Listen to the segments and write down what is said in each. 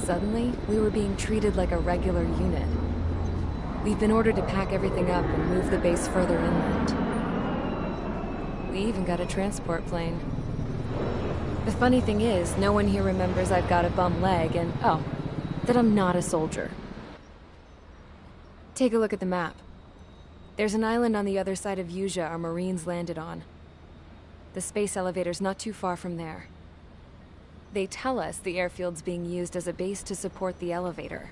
Suddenly, we were being treated like a regular unit. We've been ordered to pack everything up and move the base further inland. We even got a transport plane. The funny thing is, no one here remembers I've got a bum leg and, oh, that I'm not a soldier. Take a look at the map. There's an island on the other side of Usea our Marines landed on. The space elevator's not too far from there. They tell us the airfield's being used as a base to support the elevator.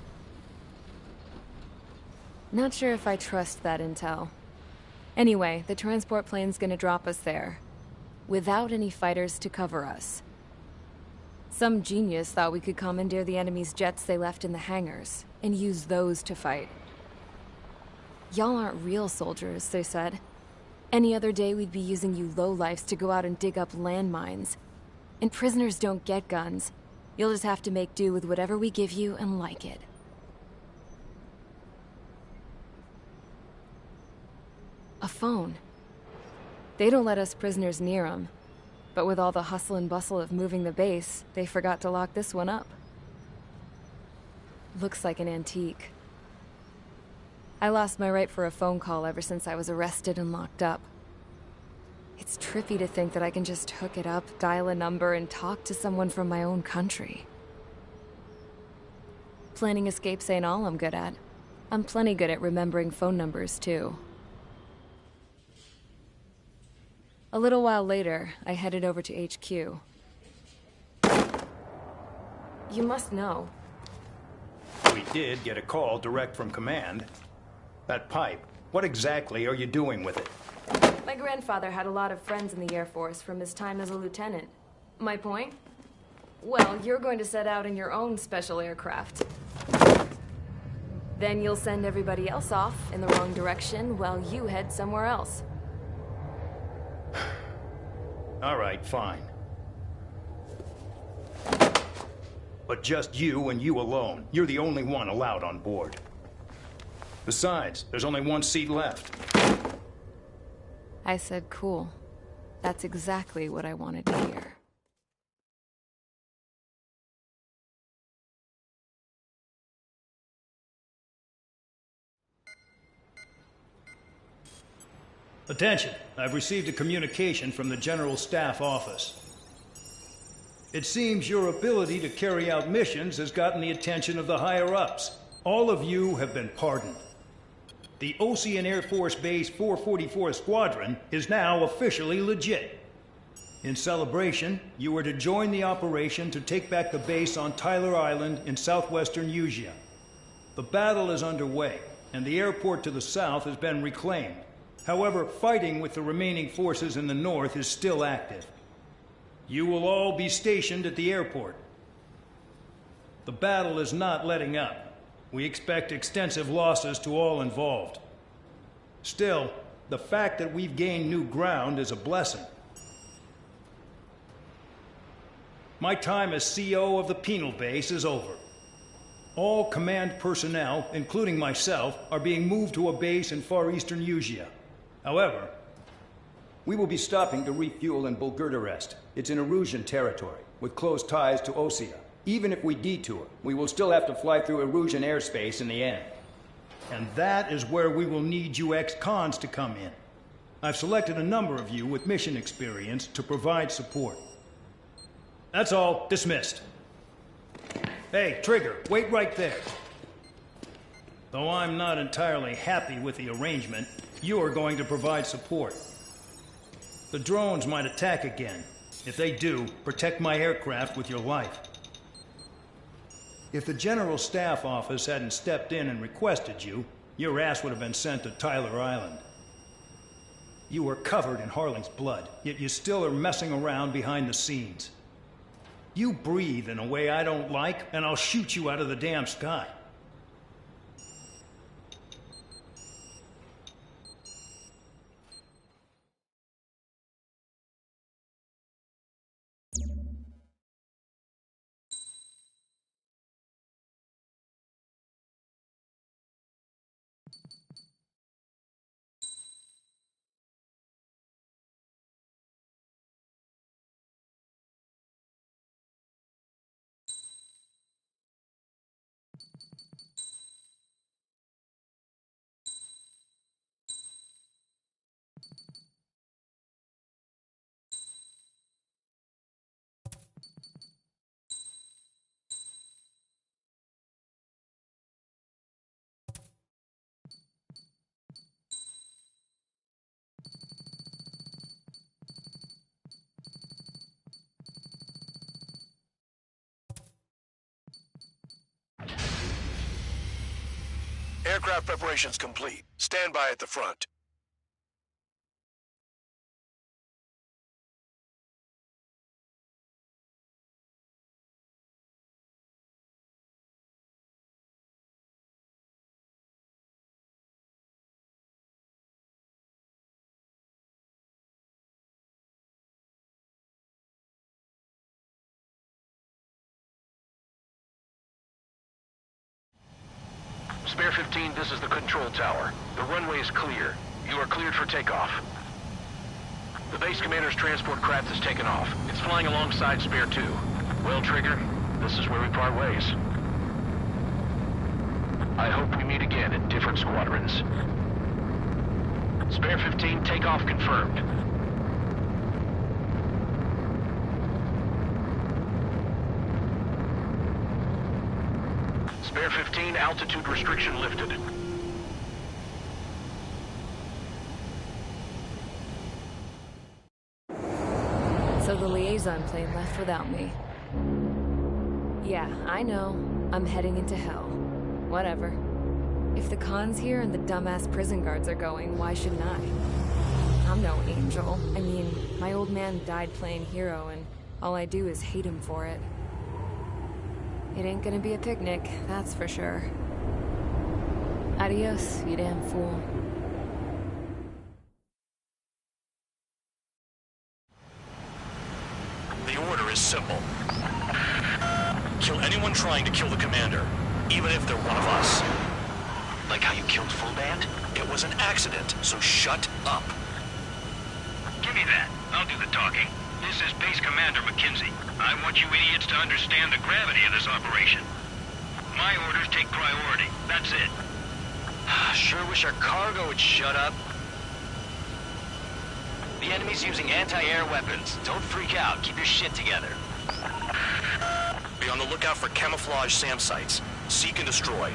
Not sure if I trust that intel. Anyway, the transport plane's gonna drop us there, without any fighters to cover us. Some genius thought we could commandeer the enemy's jets they left in the hangars, and use those to fight. Y'all aren't real soldiers, they said. Any other day we'd be using you lowlifes to go out and dig up landmines. And prisoners don't get guns. You'll just have to make do with whatever we give you and like it. A phone. They don't let us prisoners near them. But with all the hustle and bustle of moving the base, they forgot to lock this one up. Looks like an antique. I lost my right for a phone call ever since I was arrested and locked up. It's trippy to think that I can just hook it up, dial a number, and talk to someone from my own country. Planning escapes ain't all I'm good at. I'm plenty good at remembering phone numbers, too. A little while later, I headed over to HQ. You must know. We did get a call direct from command. That pipe, what exactly are you doing with it? My grandfather had a lot of friends in the Air Force from his time as a lieutenant. My point? Well, you're going to set out in your own special aircraft. Then you'll send everybody else off in the wrong direction while you head somewhere else. All right, fine. But just you and you alone. You're the only one allowed on board. Besides, there's only one seat left. I said cool. That's exactly what I wanted to hear. Attention, I've received a communication from the General Staff Office. It seems your ability to carry out missions has gotten the attention of the higher-ups. All of you have been pardoned. The Ocean Air Force Base 444 Squadron is now officially legit. In celebration, you are to join the operation to take back the base on Tyler Island in southwestern Usea. The battle is underway, and the airport to the south has been reclaimed. However, fighting with the remaining forces in the north is still active. You will all be stationed at the airport. The battle is not letting up. We expect extensive losses to all involved. Still, the fact that we've gained new ground is a blessing. My time as CO of the penal base is over. All command personnel, including myself, are being moved to a base in far eastern Usea. However, we will be stopping to refuel in Bulgurdarest. It's in Erusian territory, with close ties to Osea. Even if we detour, we will still have to fly through Erusian airspace in the end. And that is where we will need you ex-cons to come in. I've selected a number of you with mission experience to provide support. That's all. Dismissed. Hey, Trigger, wait right there. Though I'm not entirely happy with the arrangement, you are going to provide support. The drones might attack again. If they do, protect my aircraft with your life. If the General Staff Office hadn't stepped in and requested you, your ass would have been sent to Tyler Island. You were covered in Harling's blood, yet you still are messing around behind the scenes. You breathe in a way I don't like, and I'll shoot you out of the damn sky. Aircraft preparations complete. Stand by at the front. Spare 15, this is the control tower. The runway is clear. You are cleared for takeoff. The base commander's transport craft has taken off. It's flying alongside Spare 2. Well, Trigger, this is where we part ways. I hope we meet again in different squadrons. Spare 15, takeoff confirmed. Spare 15, altitude restriction lifted. So the liaison plane left without me. Yeah, I know. I'm heading into hell. Whatever. If the Khan's here and the dumbass prison guards are going, why shouldn't I? I'm no angel. I mean, my old man died playing hero, and all I do is hate him for it. It ain't gonna be a picnic, that's for sure. Adios, you damn fool. The order is simple. Kill anyone trying to kill the commander, even if they're one of us. Like how you killed Full Band? It was an accident, so shut up. Give me that. I'll do the talking. This is Base Commander McKenzie. I want you idiots to understand the gravity of this operation. My orders take priority. That's it. Sure wish our cargo would shut up. The enemy's using anti-air weapons. Don't freak out. Keep your shit together. Be on the lookout for camouflage SAM sites. Seek and destroy.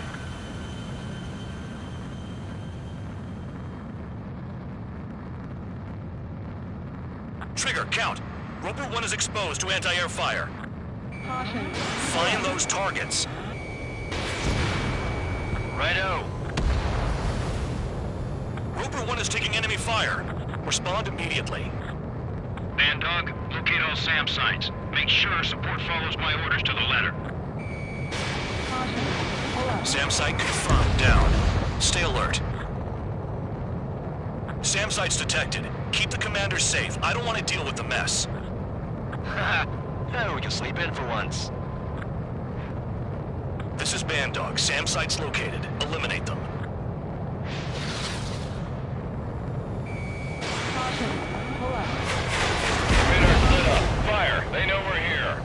Trigger, count. Roper 1 is exposed to anti-air fire. Caution. Find those targets. Righto. Roper 1 is taking enemy fire. Respond immediately. Hatdog, locate all SAM sites. Make sure support follows my orders to the letter. Caution. Pull up. SAM site confirmed. Down. Stay alert. SAM site's detected. Keep the commander safe. I don't want to deal with the mess. Haha. We can sleep in for once. This is Hatdog. SAM site's located. Eliminate them. Caution. Pull up. Radar lit up. Fire. They know we're here.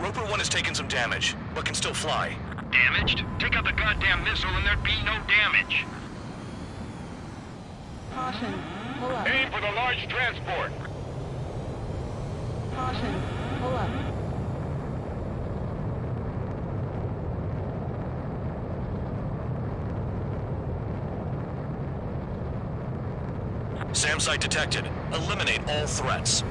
Roper 1 has taken some damage, but can still fly. Damaged? Take out the goddamn missile and there'd be no damage. Caution. Pull up. Aim for the large transport. Caution. Pull up. SAM site detected. Eliminate all threats.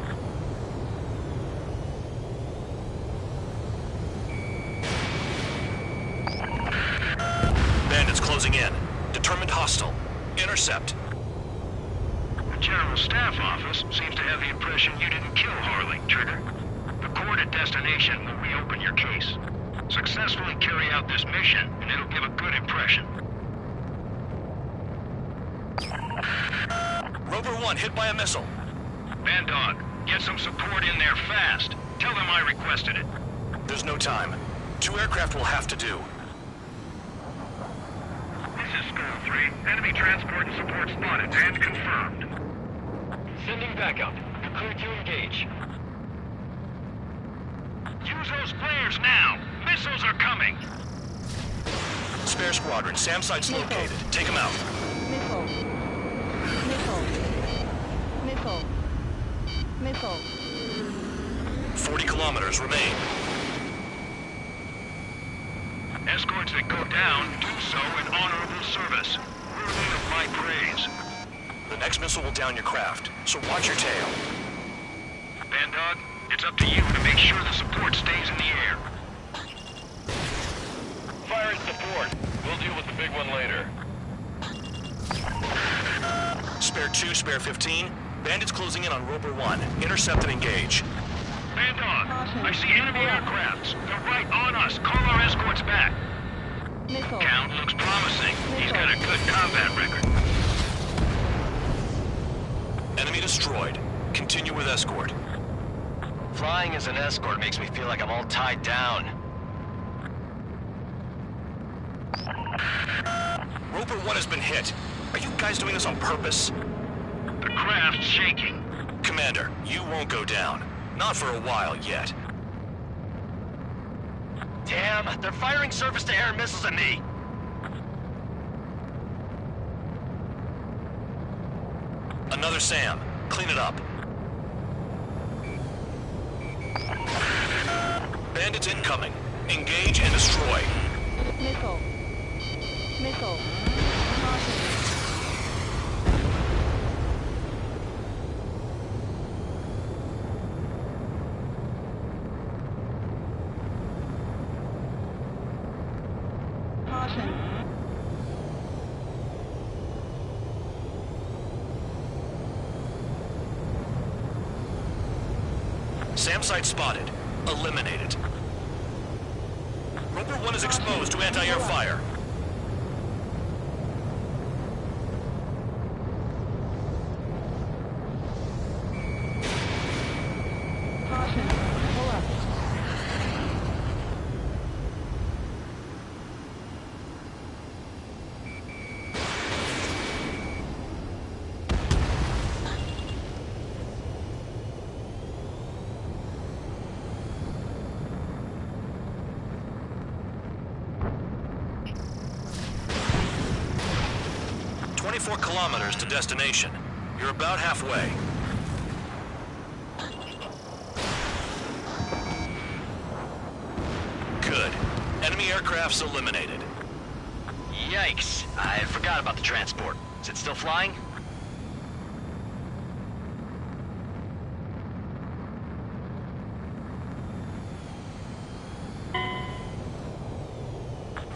Bandits closing in. Determined hostile. Intercept. The General Staff Office seems to have the impression you didn't kill Harley, Trigger. The coordinate destination will reopen your case. Successfully carry out this mission, and it'll give a good impression. Roper 1 hit by a missile. Hatdog, get some support in there fast. Tell them I requested it. There's no time. 2 aircraft will have to do. This is Skull 3. Enemy transport and support spotted and confirmed. Sending backup. You're cleared to engage. You Use those flares now! Missiles are coming! Spare squadron, SAM site's located. Take them out. Missile. Missile. Missile. Missile. 40 kilometers remain. Escorts that go down do so in honorable service, worthy of my praise. The next missile will down your craft, so watch your tail. Hatdog, it's up to you to make sure the support stays in the air. Fire at support. We'll deal with the big one later. Spare 2, spare 15. Bandits closing in on Roper 1. Intercept and engage. Hatdog, I see enemy aircrafts. They're right on us. Call our escorts back. Missile. Count looks promising. He's got a good combat record. Enemy destroyed. Continue with escort. Flying as an escort makes me feel like I'm all tied down. Roper 1 has been hit. Are you guys doing this on purpose? The craft's shaking. Commander, you won't go down. Not for a while yet. Damn, they're firing surface-to-air missiles at me. Another SAM. Clean it up. Bandits incoming. Engage and destroy. Missile. Missile. Caution. Caution. SAM site spotted. Eliminate it. Roper 1 is exposed to anti-air fire. Caution. Pull up. "24 kilometers to destination. You're about halfway." Good. Enemy aircraft's eliminated. Yikes. I forgot about the transport. Is it still flying?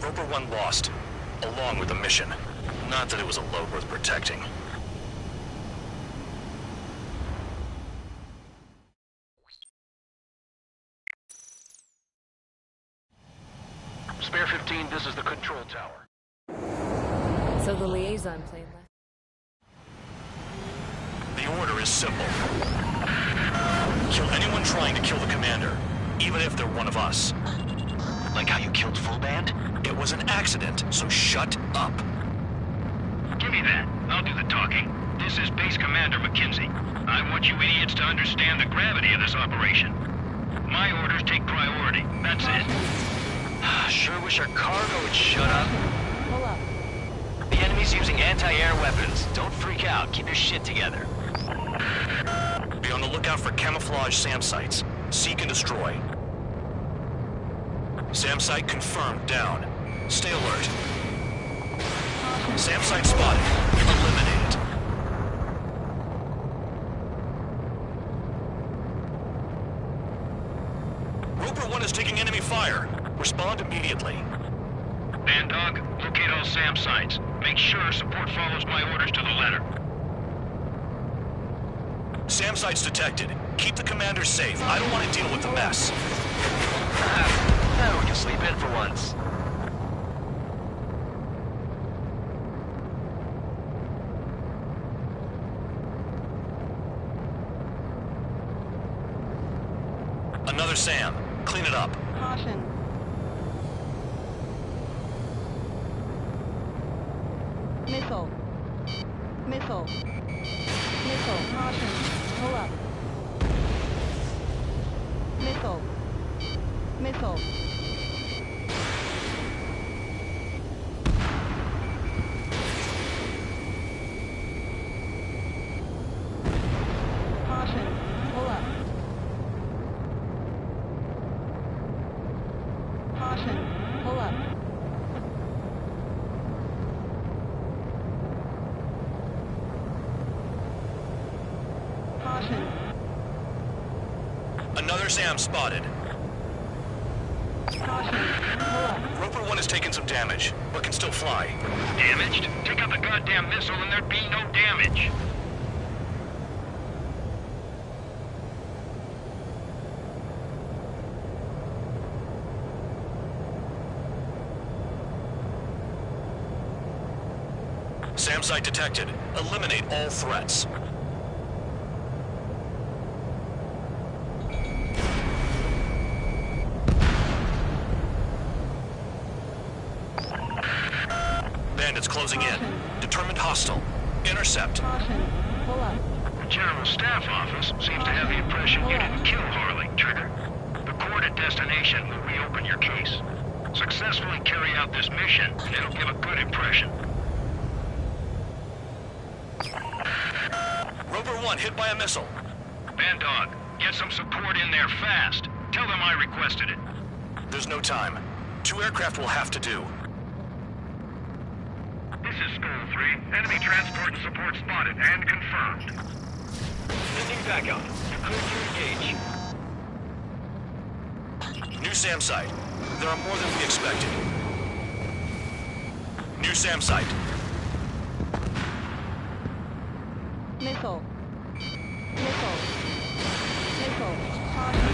Roper 1 lost, along with the mission. Not that it was a load worth protecting. Spare 15, this is the control tower. So the liaison plane left. The order is simple. Kill anyone trying to kill the commander, even if they're one of us. Like how you killed Full Band? It was an accident, so shut up. Give me that. I'll do the talking. This is Base Commander McKenzie. I want you idiots to understand the gravity of this operation. My orders take priority. That's it. Sure wish our cargo would shut up. Pull up. The enemy's using anti-air weapons. Don't freak out. Keep your shit together. Be on the lookout for camouflage SAM sites. Seek and destroy. SAM site confirmed down. Stay alert. SAM site spotted. Eliminated. Roper 1 is taking enemy fire. Respond immediately. Hatdog, locate all SAM sites. Make sure support follows my orders to the letter. SAM sites detected. Keep the commander safe. I don't want to deal with the mess. Now we can sleep in for once. Another SAM. Clean it up. Caution. Missile. Missile. Missile. Caution. Pull up. Missile. Missile. Caution. Pull up. Caution. Pull up. Caution. Another SAM spotted. Caution. Pull up. Roper 1 has taken some damage, but can still fly. Damaged? Take out the goddamn missile and there'd be no damage. SAM site detected. Eliminate all threats. Bandits closing in. Determined hostile. Intercept. Caution. Pull up. The General Staff Office seems to have the impression you didn't kill Harley, Trigger. The court at destination will reopen your case. Successfully carry out this mission, and it'll give a good impression. Roper 1 hit by a missile. Hatdog, get some support in there fast. Tell them I requested it. There's no time. 2 aircraft will have to do. This is Skull 3. Enemy transport and support spotted and confirmed. Sending back out. You're clear to engage. New SAM site. There are more than we expected. New SAM site. Missile. Missile. Missile. Caution.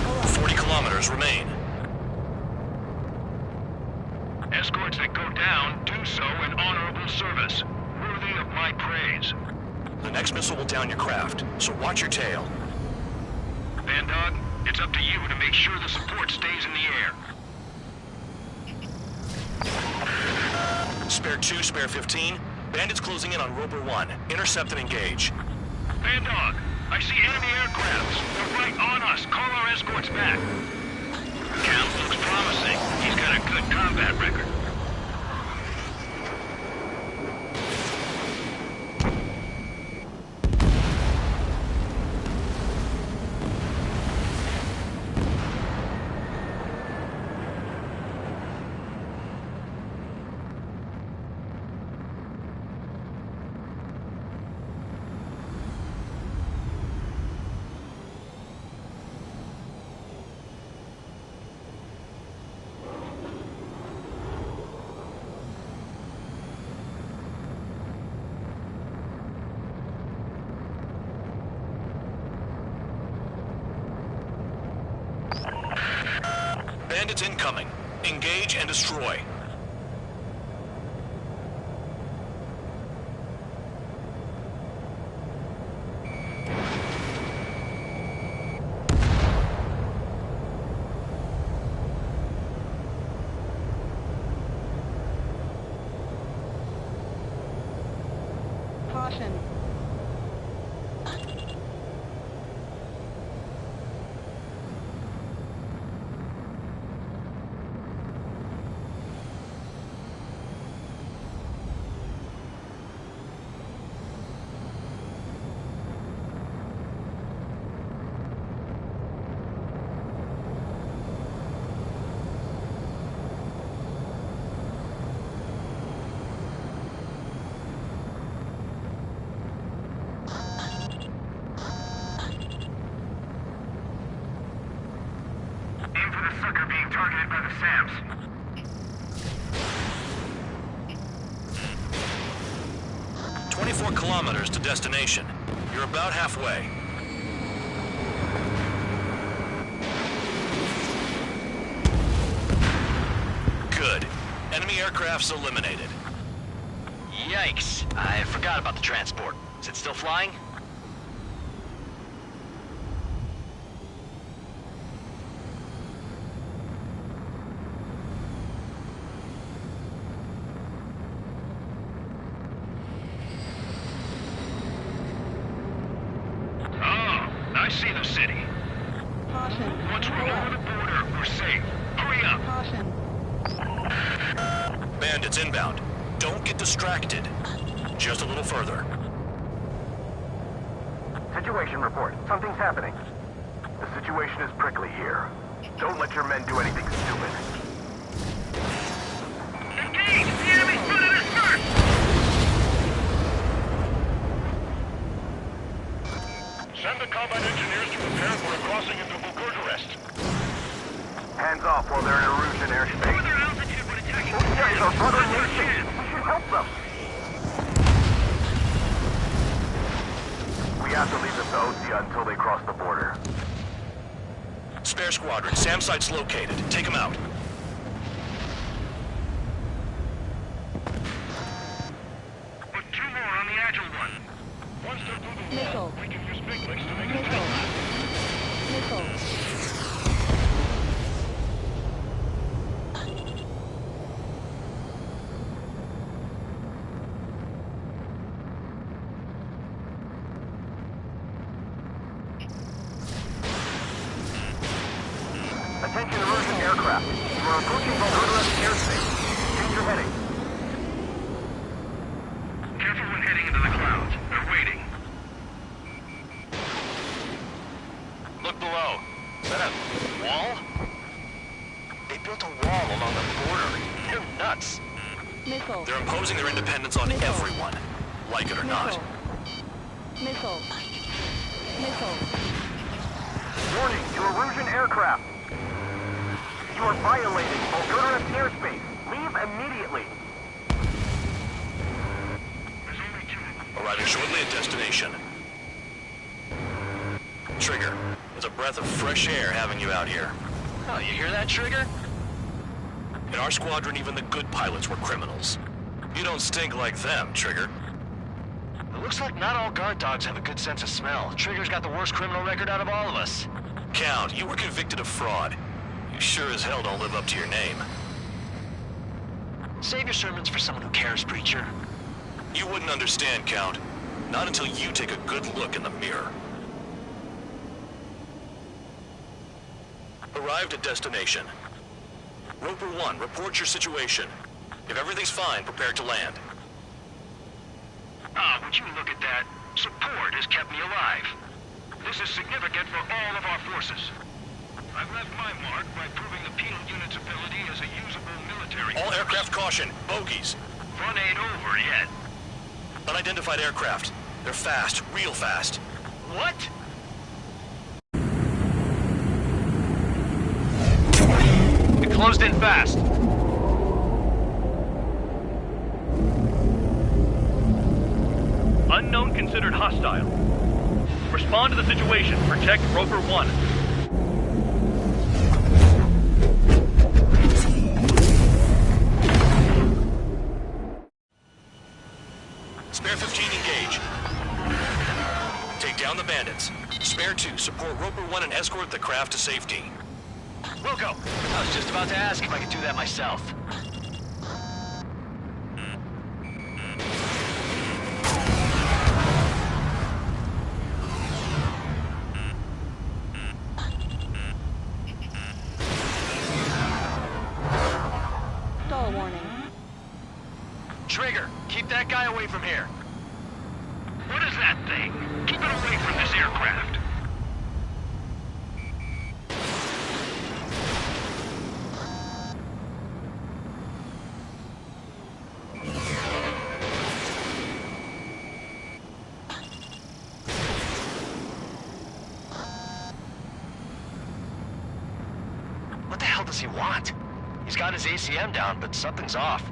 Pull up. 40 kilometers remain. Escorts that go down do so in honorable service, worthy of my praise. The next missile will down your craft, so watch your tail. Hatdog, it's up to you to make sure the support stays in the air. Spare 2, spare 15. Bandits closing in on Roper 1. Intercept and engage. Hatdog, I see enemy aircrafts. They're right on us. Call our escorts back. Count looks promising. He's got a good combat record. Bandits incoming. Engage and destroy. Caution. Aim for the sucker being targeted by the SAMs. "24 kilometers to destination. You're about halfway. Good. Enemy aircraft's eliminated. Yikes. I forgot about the transport. Is it still flying? Oh, I see the city. Caution. Caution. Once we're Pull over the up. border, we're safe. Hurry up. Caution. Bandits inbound. Don't get distracted. Just a little further. Situation report. Something's happening. The situation is prickly here. Don't let your men do anything stupid. Engage! The enemy's running us first! Send the combat engineers to prepare for a crossing into Bulgurdarest. Hands off while they're in Erusian airspace. Further altitude when attacking Those guys are brother nations. We should help them. We have to leave them to Osea until they cross the border. Spare squadron. SAM site's located. Take them out. Put 2 more on the Agile one. Once they're through the Missile. wall, we can use big legs to make a Missile. Missile. Attention Erusian aircraft. You are approaching Bulgurdarest airspace. Change your heading. Careful when heading into the clouds. They're waiting. Look below. Is that a wall? They built a wall along the border. They're nuts. Missile. They're imposing their independence on Missile. everyone, like it or not. Missile. Missile. Warning to Erusian aircraft. You are violating Bulgurdarest airspace. Leave immediately. There's only 2. Arriving shortly at destination. Trigger, it's a breath of fresh air having you out here. Oh, you hear that, Trigger? In our squadron, even the good pilots were criminals. You don't stink like them, Trigger. It looks like not all guard dogs have a good sense of smell. Trigger's got the worst criminal record out of all of us. Count, you were convicted of fraud. You sure as hell don't live up to your name. Save your sermons for someone who cares, preacher. You wouldn't understand, Count. Not until you take a good look in the mirror. Arrived at destination. Roper 1, report your situation. If everything's fine, prepare to land. Ah, would you look at that? Support has kept me alive. This is significant for all of our forces. I've left my mark by proving the penal unit's ability as a usable military All force. aircraft caution, bogies. Fun ain't over yet. Unidentified aircraft. They're fast, real fast. What? We closed in fast. Unknown considered hostile. Respond to the situation. Protect Roper 1. Spare 15 engage. Take down the bandits. Spare 2 support Roper 1 and escort the craft to safety. We'll go. I was just about to ask if I could do that myself. Stall warning. Trigger, keep that guy away from here. What is that thing? Keep it away from this aircraft. What the hell does he want? He's got his ACM down, but something's off.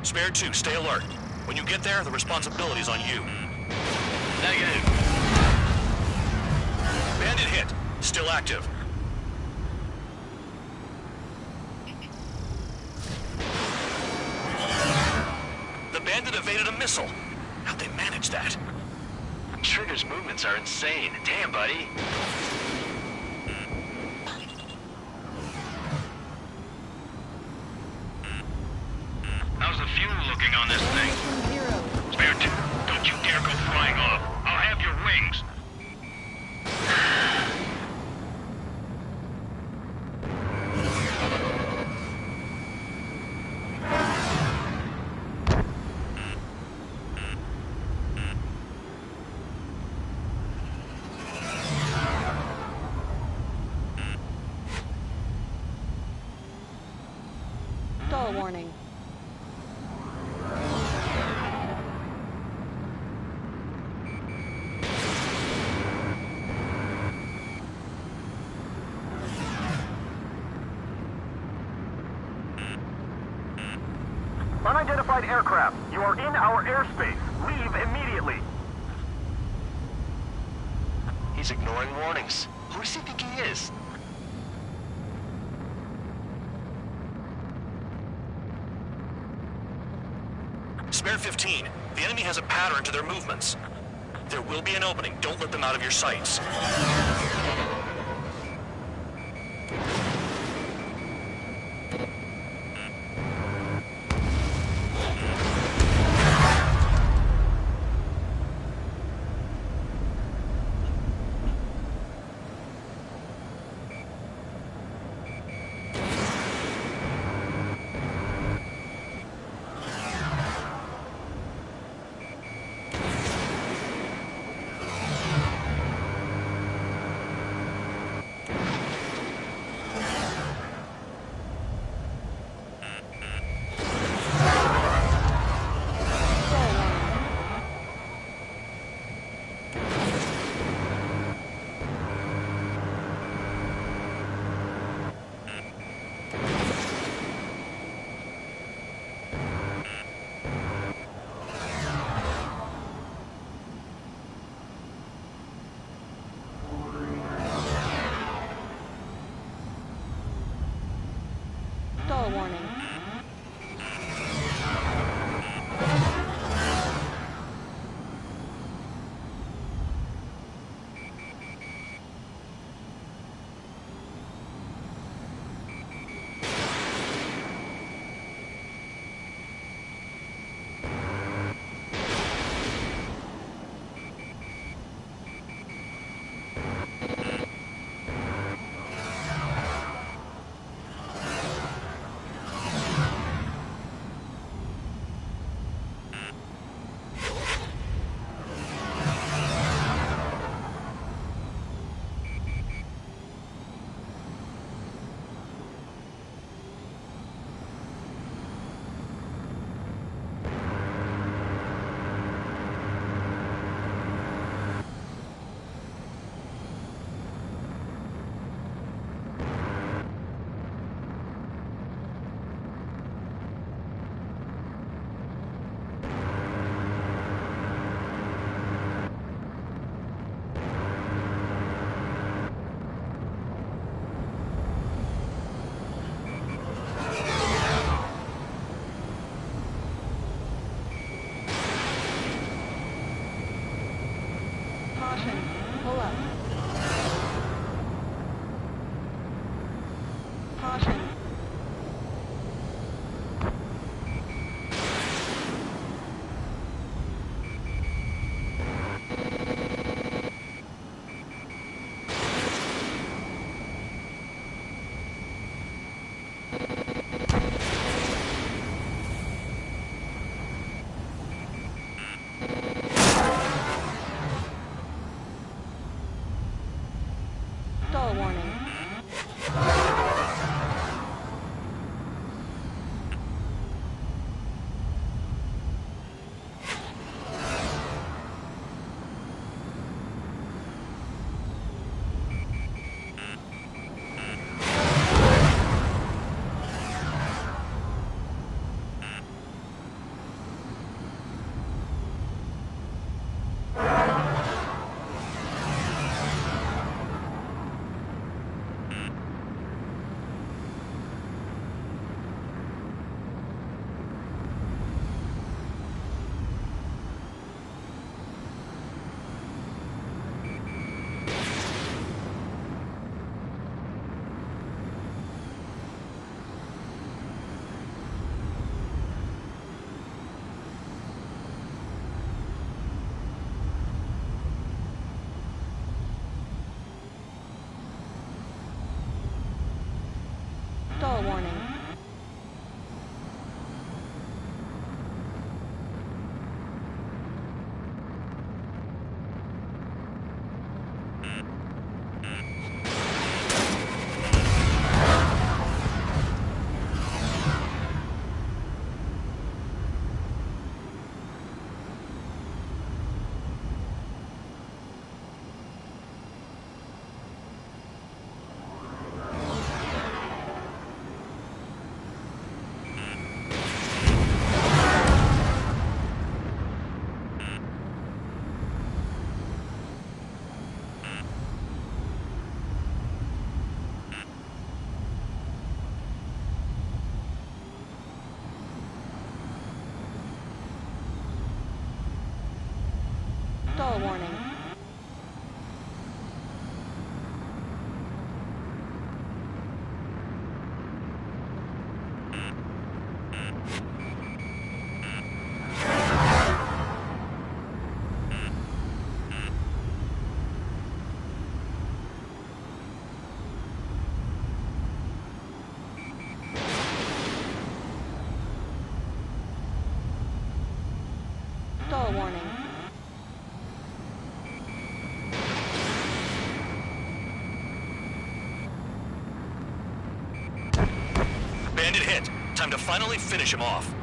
Spare 2, stay alert. When you get there, the responsibility's on you. Negative. Bandit hit. Still active. The bandit evaded a missile. How'd they manage that? Trigger's movements are insane. Damn, buddy. How's the fuel looking on this thing? Zero. Spare 2, don't you dare go flying off. I'll have your wings. Classified aircraft. You are in our airspace. Leave immediately. He's ignoring warnings. Who does he think he is? Spare 15. The enemy has a pattern to their movements. There will be an opening. Don't let them out of your sights. Stall warning. Caution. Pull up. Caution. Stall warning. Stall warning. Stall warning. Bandit hit. Time to finally finish him off.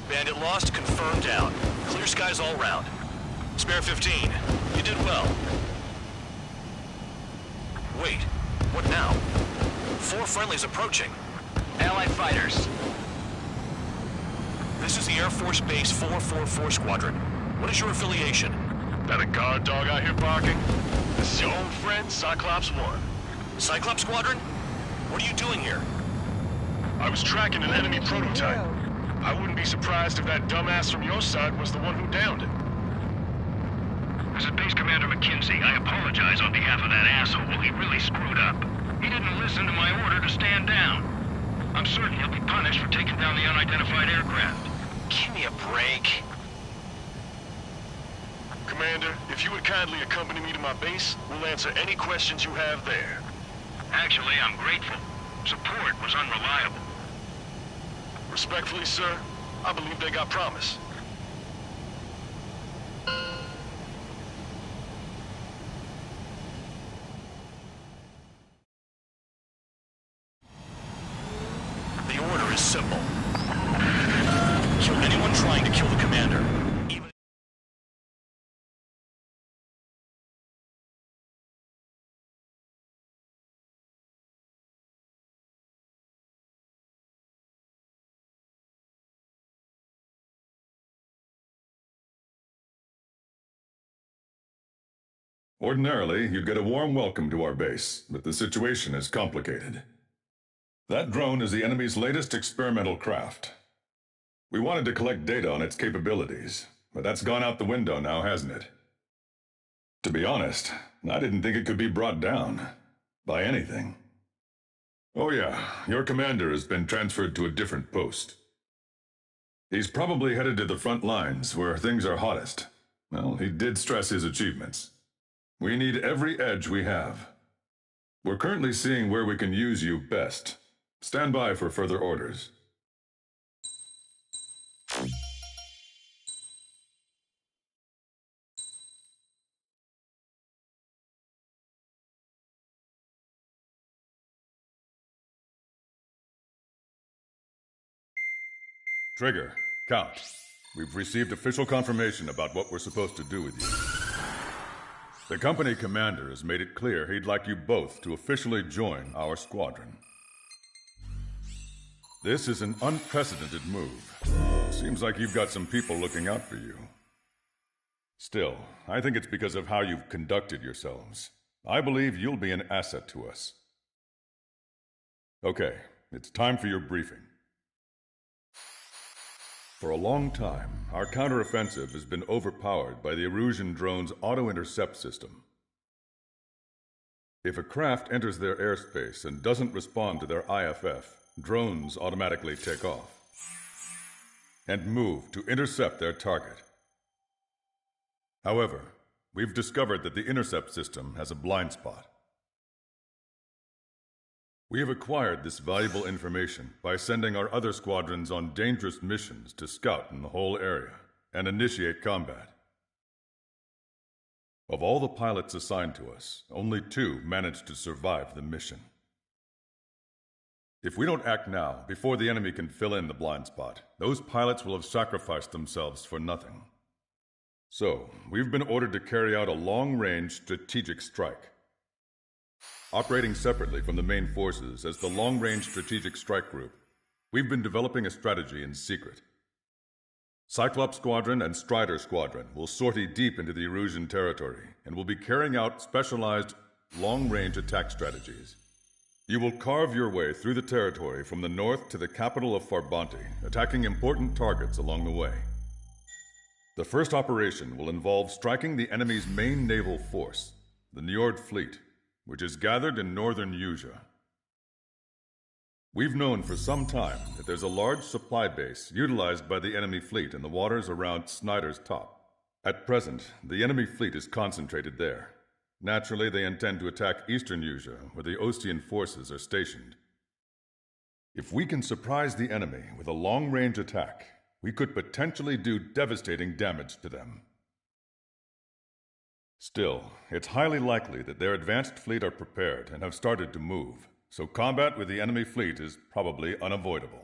Bandit lost, confirmed down. Clear skies all round. Spare 15. You did well. Wait, what now? 4 friendlies approaching. Allied fighters. This is the Air Force Base 444 Squadron. What is your affiliation? That a guard dog out here barking? This is your old friend, Cyclops 1. Cyclops Squadron? What are you doing here? I was tracking an enemy prototype. I wouldn't be surprised if that dumbass from your side was the one who downed it. This is Base Commander McKinsey. I apologize on behalf of that asshole. He really screwed up. He didn't listen to my order to stand down. I'm certain he'll be punished for taking down the unidentified aircraft. Give me a break. Commander, if you would kindly accompany me to my base, we'll answer any questions you have there. Actually, I'm grateful. Support was unreliable. Respectfully, sir, I believe they got promise. The order is simple. Kill anyone trying to kill the commander. Even Ordinarily, you'd get a warm welcome to our base, but the situation is complicated. That drone is the enemy's latest experimental craft. We wanted to collect data on its capabilities, but that's gone out the window now, hasn't it? To be honest, I didn't think it could be brought down by anything. Oh yeah, your commander has been transferred to a different post. He's probably headed to the front lines, where things are hottest. Well, he did stress his achievements. We need every edge we have. We're currently seeing where we can use you best. Stand by for further orders. Trigger, Count. We've received official confirmation about what we're supposed to do with you. The company commander has made it clear he'd like you both to officially join our squadron. This is an unprecedented move. Seems like you've got some people looking out for you. Still, I think it's because of how you've conducted yourselves. I believe you'll be an asset to us. Okay, it's time for your briefing. For a long time, our counteroffensive has been overpowered by the Erusian drone's auto-intercept system. If a craft enters their airspace and doesn't respond to their IFF, drones automatically take off and move to intercept their target. However, we've discovered that the intercept system has a blind spot. We have acquired this valuable information by sending our other squadrons on dangerous missions to scout in the whole area and initiate combat. Of all the pilots assigned to us, only 2 managed to survive the mission. If we don't act now, before the enemy can fill in the blind spot, those pilots will have sacrificed themselves for nothing. So, we've been ordered to carry out a long-range strategic strike. Operating separately from the main forces as the Long-Range Strategic Strike Group, We've been developing a strategy in secret. Cyclops Squadron and Strider Squadron will sortie deep into the Erusian territory and will be carrying out specialized long-range attack strategies. You will carve your way through the territory from the north to the capital of Farbanti, attacking important targets along the way. The first operation will involve striking the enemy's main naval force, the Njord fleet, which is gathered in northern Usea. We've known for some time that there's a large supply base utilized by the enemy fleet in the waters around Snyder's Top. At present, the enemy fleet is concentrated there. Naturally, they intend to attack eastern Usea, where the Ostian forces are stationed. If we can surprise the enemy with a long-range attack, we could potentially do devastating damage to them. Still, it's highly likely that their advanced fleet are prepared and have started to move, so combat with the enemy fleet is probably unavoidable.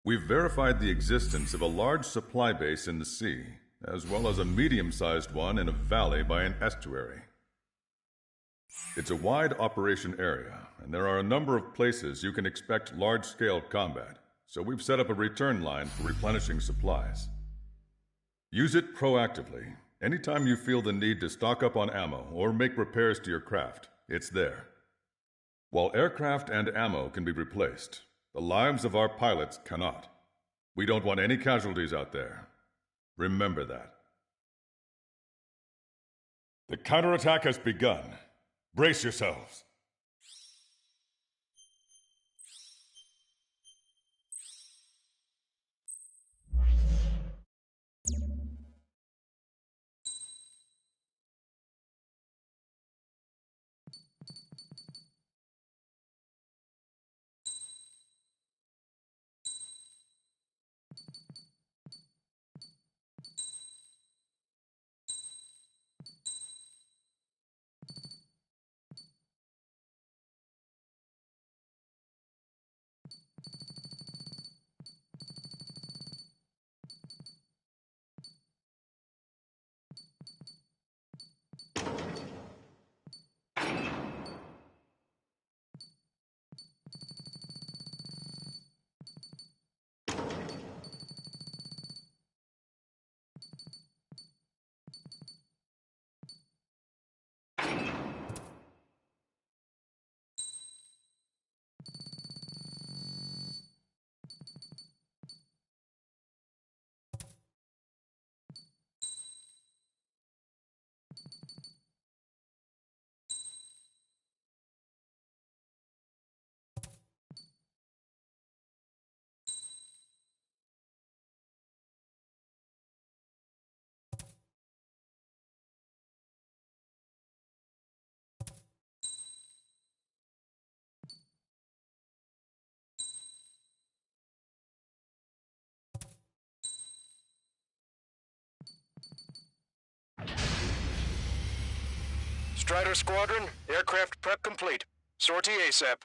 We've verified the existence of a large supply base in the sea, as well as a medium-sized one in a valley by an estuary. It's a wide operation area, and there are a number of places you can expect large-scale combat, so we've set up a return line for replenishing supplies. Use it proactively. Anytime you feel the need to stock up on ammo or make repairs to your craft, it's there. While aircraft and ammo can be replaced, the lives of our pilots cannot. We don't want any casualties out there. Remember that. The counterattack has begun. Brace yourselves. Strider Squadron, aircraft prep complete. Sortie ASAP.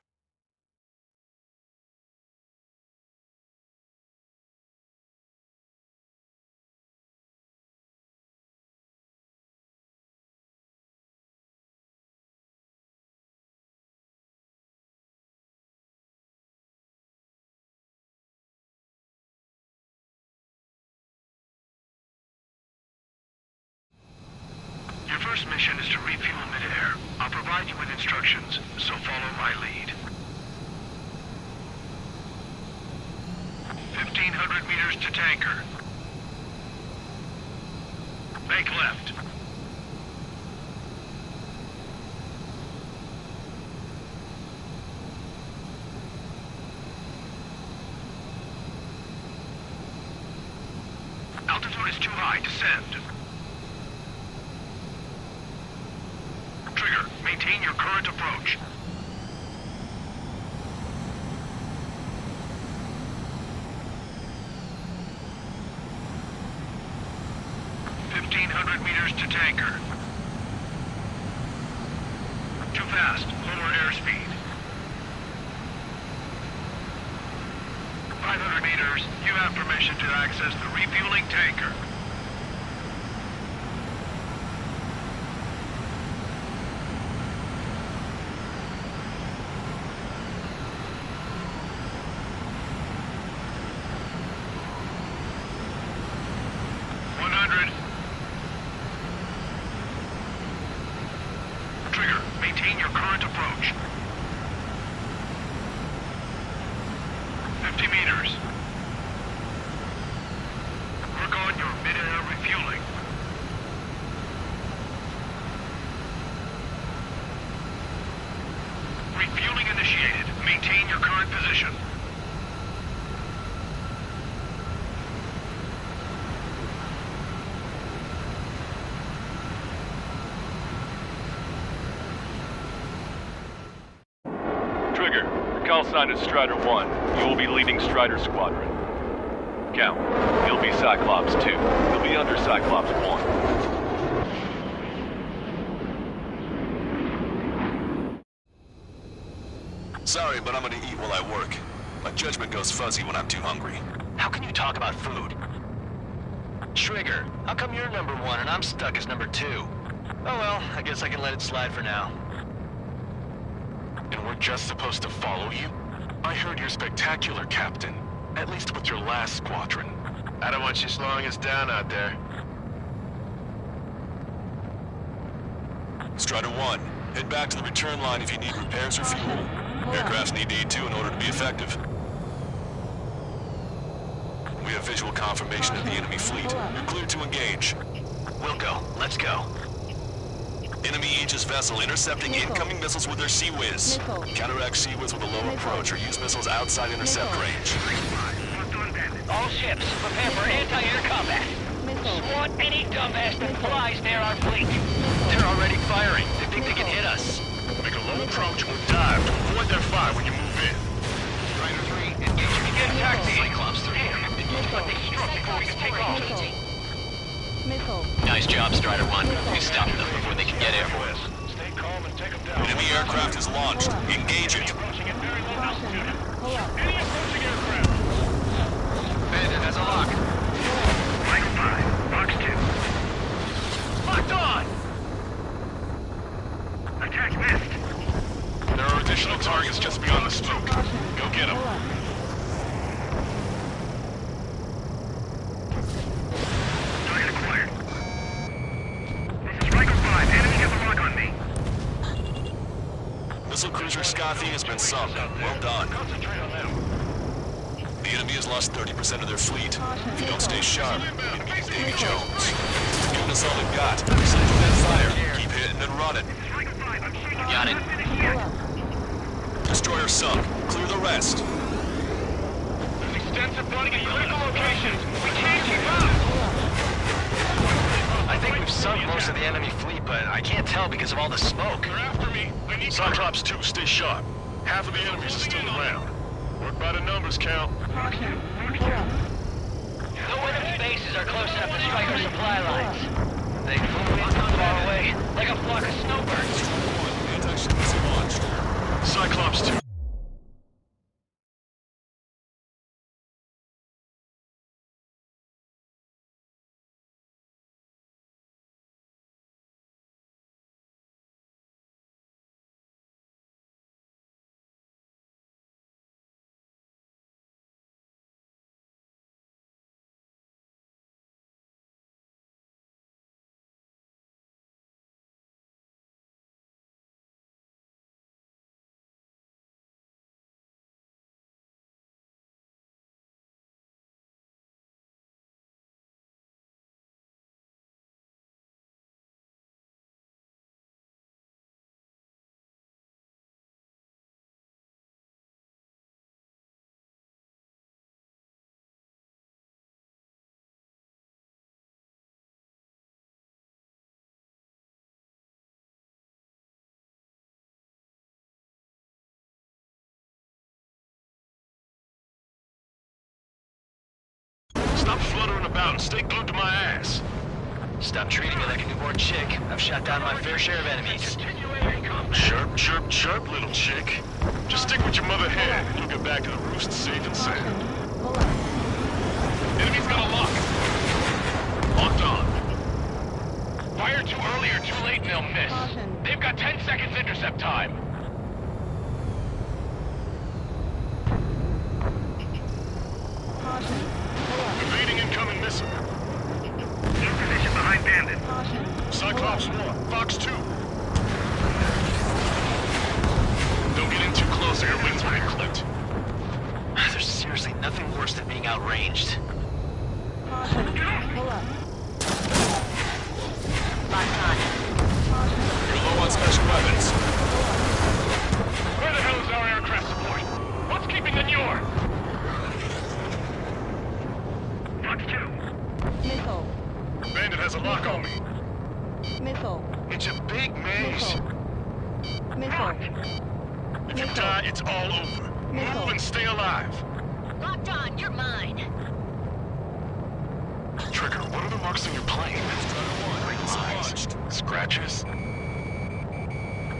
Your first mission is to refuel midair. I'll provide you with instructions, so follow my lead. 1,500 meters to tanker. Make left. Altitude is too high. Descend. Trigger, maintain your current approach. Meters to tanker. Too fast. Lower airspeed. 500 meters. You have permission to access the refueling tanker. sign is Strider 1. You will be leading Strider Squadron. Count. You'll be Cyclops 2. You'll be under Cyclops 1. Sorry, but I'm gonna eat while I work. My judgment goes fuzzy when I'm too hungry. How can you talk about food? Trigger, how come you're number 1 and I'm stuck as number 2? Oh well, I guess I can let it slide for now. And we're just supposed to follow you? I heard you're spectacular, Captain. At least with your last squadron. I don't want you slowing us down out there. Strider 1, head back to the return line if you need repairs or fuel. Aircrafts need E2 in order to be effective. We have visual confirmation of the enemy fleet. You're cleared to engage. We'll go. Let's go. Enemy Aegis vessel intercepting incoming missiles with their Sea-Wiz. Counteract Sea-Wiz with a low approach or use missiles outside intercept range. All ships, prepare for anti-air combat. Swat any dumbass that flies near our fleet. They're already firing. They think they can hit us. Make a low approach or dive to avoid their fire when you move in. Strider 3, engage. Begin taxi. Cyclops 3. But they struck before we could take off. Nice job, Strider 1. We stopped them before they can get airborne. Stay calm and take them down. Enemy aircraft is launched. Engage it. Approaching at very low altitude. Any approaching aircraft. Bandit has a lock. Michael 5, Box 2. Locked on! Attack missed. There are additional targets just beyond the smoke. Go get them. Target acquired. This is Riker 5. Enemy has a lock on me. Missile cruiser Scothy has been sunk. Well done. Concentrate on them. The enemy has lost 30% of their fleet. If you don't stay sharp, you beat Davy Jones. Giving us all they've got. Send that fire. Keep hitting and running. Got it. Destroyer sunk. Clear the rest. There's extensive flooding in critical locations. We can't keep up! I think we've sunk most of the enemy fleet, but I can't tell because of all the smoke. They're after me. I need Cyclops 2, stay sharp. Half of the enemies are still around. Work by the numbers, Count. No enemy bases are close enough to strike our supply lines. They flew in from far away, like a flock of snowbirds. Anti-ship missile launched. Cyclops 2. Stop fluttering about and stay glued to my ass. Stop treating me like a newborn chick. I've shot down my fair share of enemies. Chirp, chirp, chirp, little chick. Just stick with your mother hen and you'll get back to the roost safe and sound. Enemy's got a lock. Locked on. Fire too early or too late and they'll miss. They've got 10 seconds intercept time. Evading incoming missile. In position behind Bandit. Cyclops 1, Fox 2. Don't get in too close or your wings will get clipped. There's seriously nothing worse than being outranged. Pull up. Locked on. You're low on special weapons. Where the hell is our aircraft support? What's keeping the Njord? Fox 2. Missile. Bandit has a lock on me. Missile. It's a big maze. Missile. If you die, it's all over. Move and stay alive. Locked on, you're mine. Trigger, what are the marks on your plane? Eyes. Scratches? I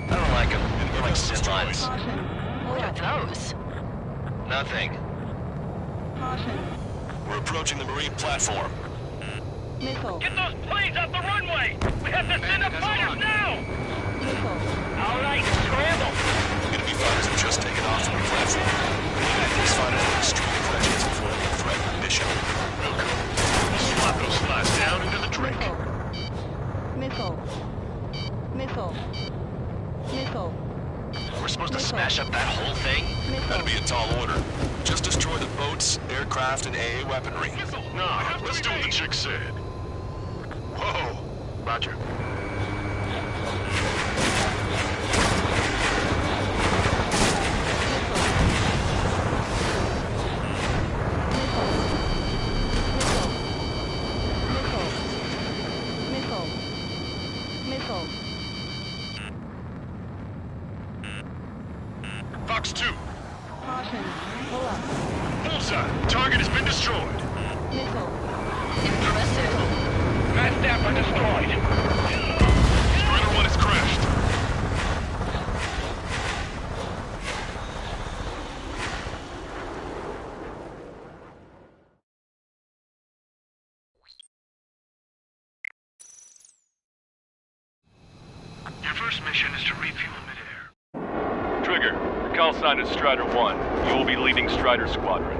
don't like them. They're like sin lines. What are those? Nothing. Caution. We're approaching the marine platform. Missile. Get those planes off the runway! We have to send up fighters now! Missile. All right, scramble! Enemy fighters have just taken off from the platform. These fighters are extremely precious before they threaten the mission. Real cool. Swap those slides down into the drink. Missile. Missile. Missile. We're supposed to smash up that whole thing? That'd be a tall order. Just destroy the boats, aircraft, and AA weaponry. Nah, let's do what the chick said. Whoa. Roger. Missile. Missile. Fox 2. Caution. Pull up. Bullseye. Target has been destroyed. Missile. Impressive. Mass Stamper destroyed. Strider 1 has crashed. Your first mission is to refuel midair. Trigger, your call sign is Strider 1. You will be leading Strider Squadron.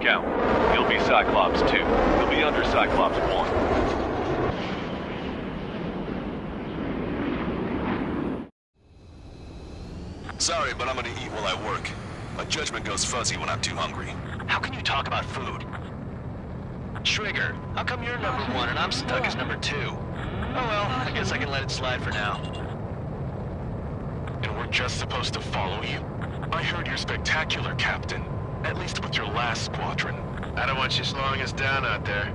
Count. You'll be Cyclops 2. You'll be under Cyclops 1. Sorry, but I'm gonna eat while I work. My judgment goes fuzzy when I'm too hungry. How can you talk about food? Trigger, how come you're number 1 and I'm stuck as number 2? Oh well, I guess I can let it slide for now. And we're just supposed to follow you? I heard you're spectacular, Captain. At least with your last squadron. I don't want you slowing us down out there.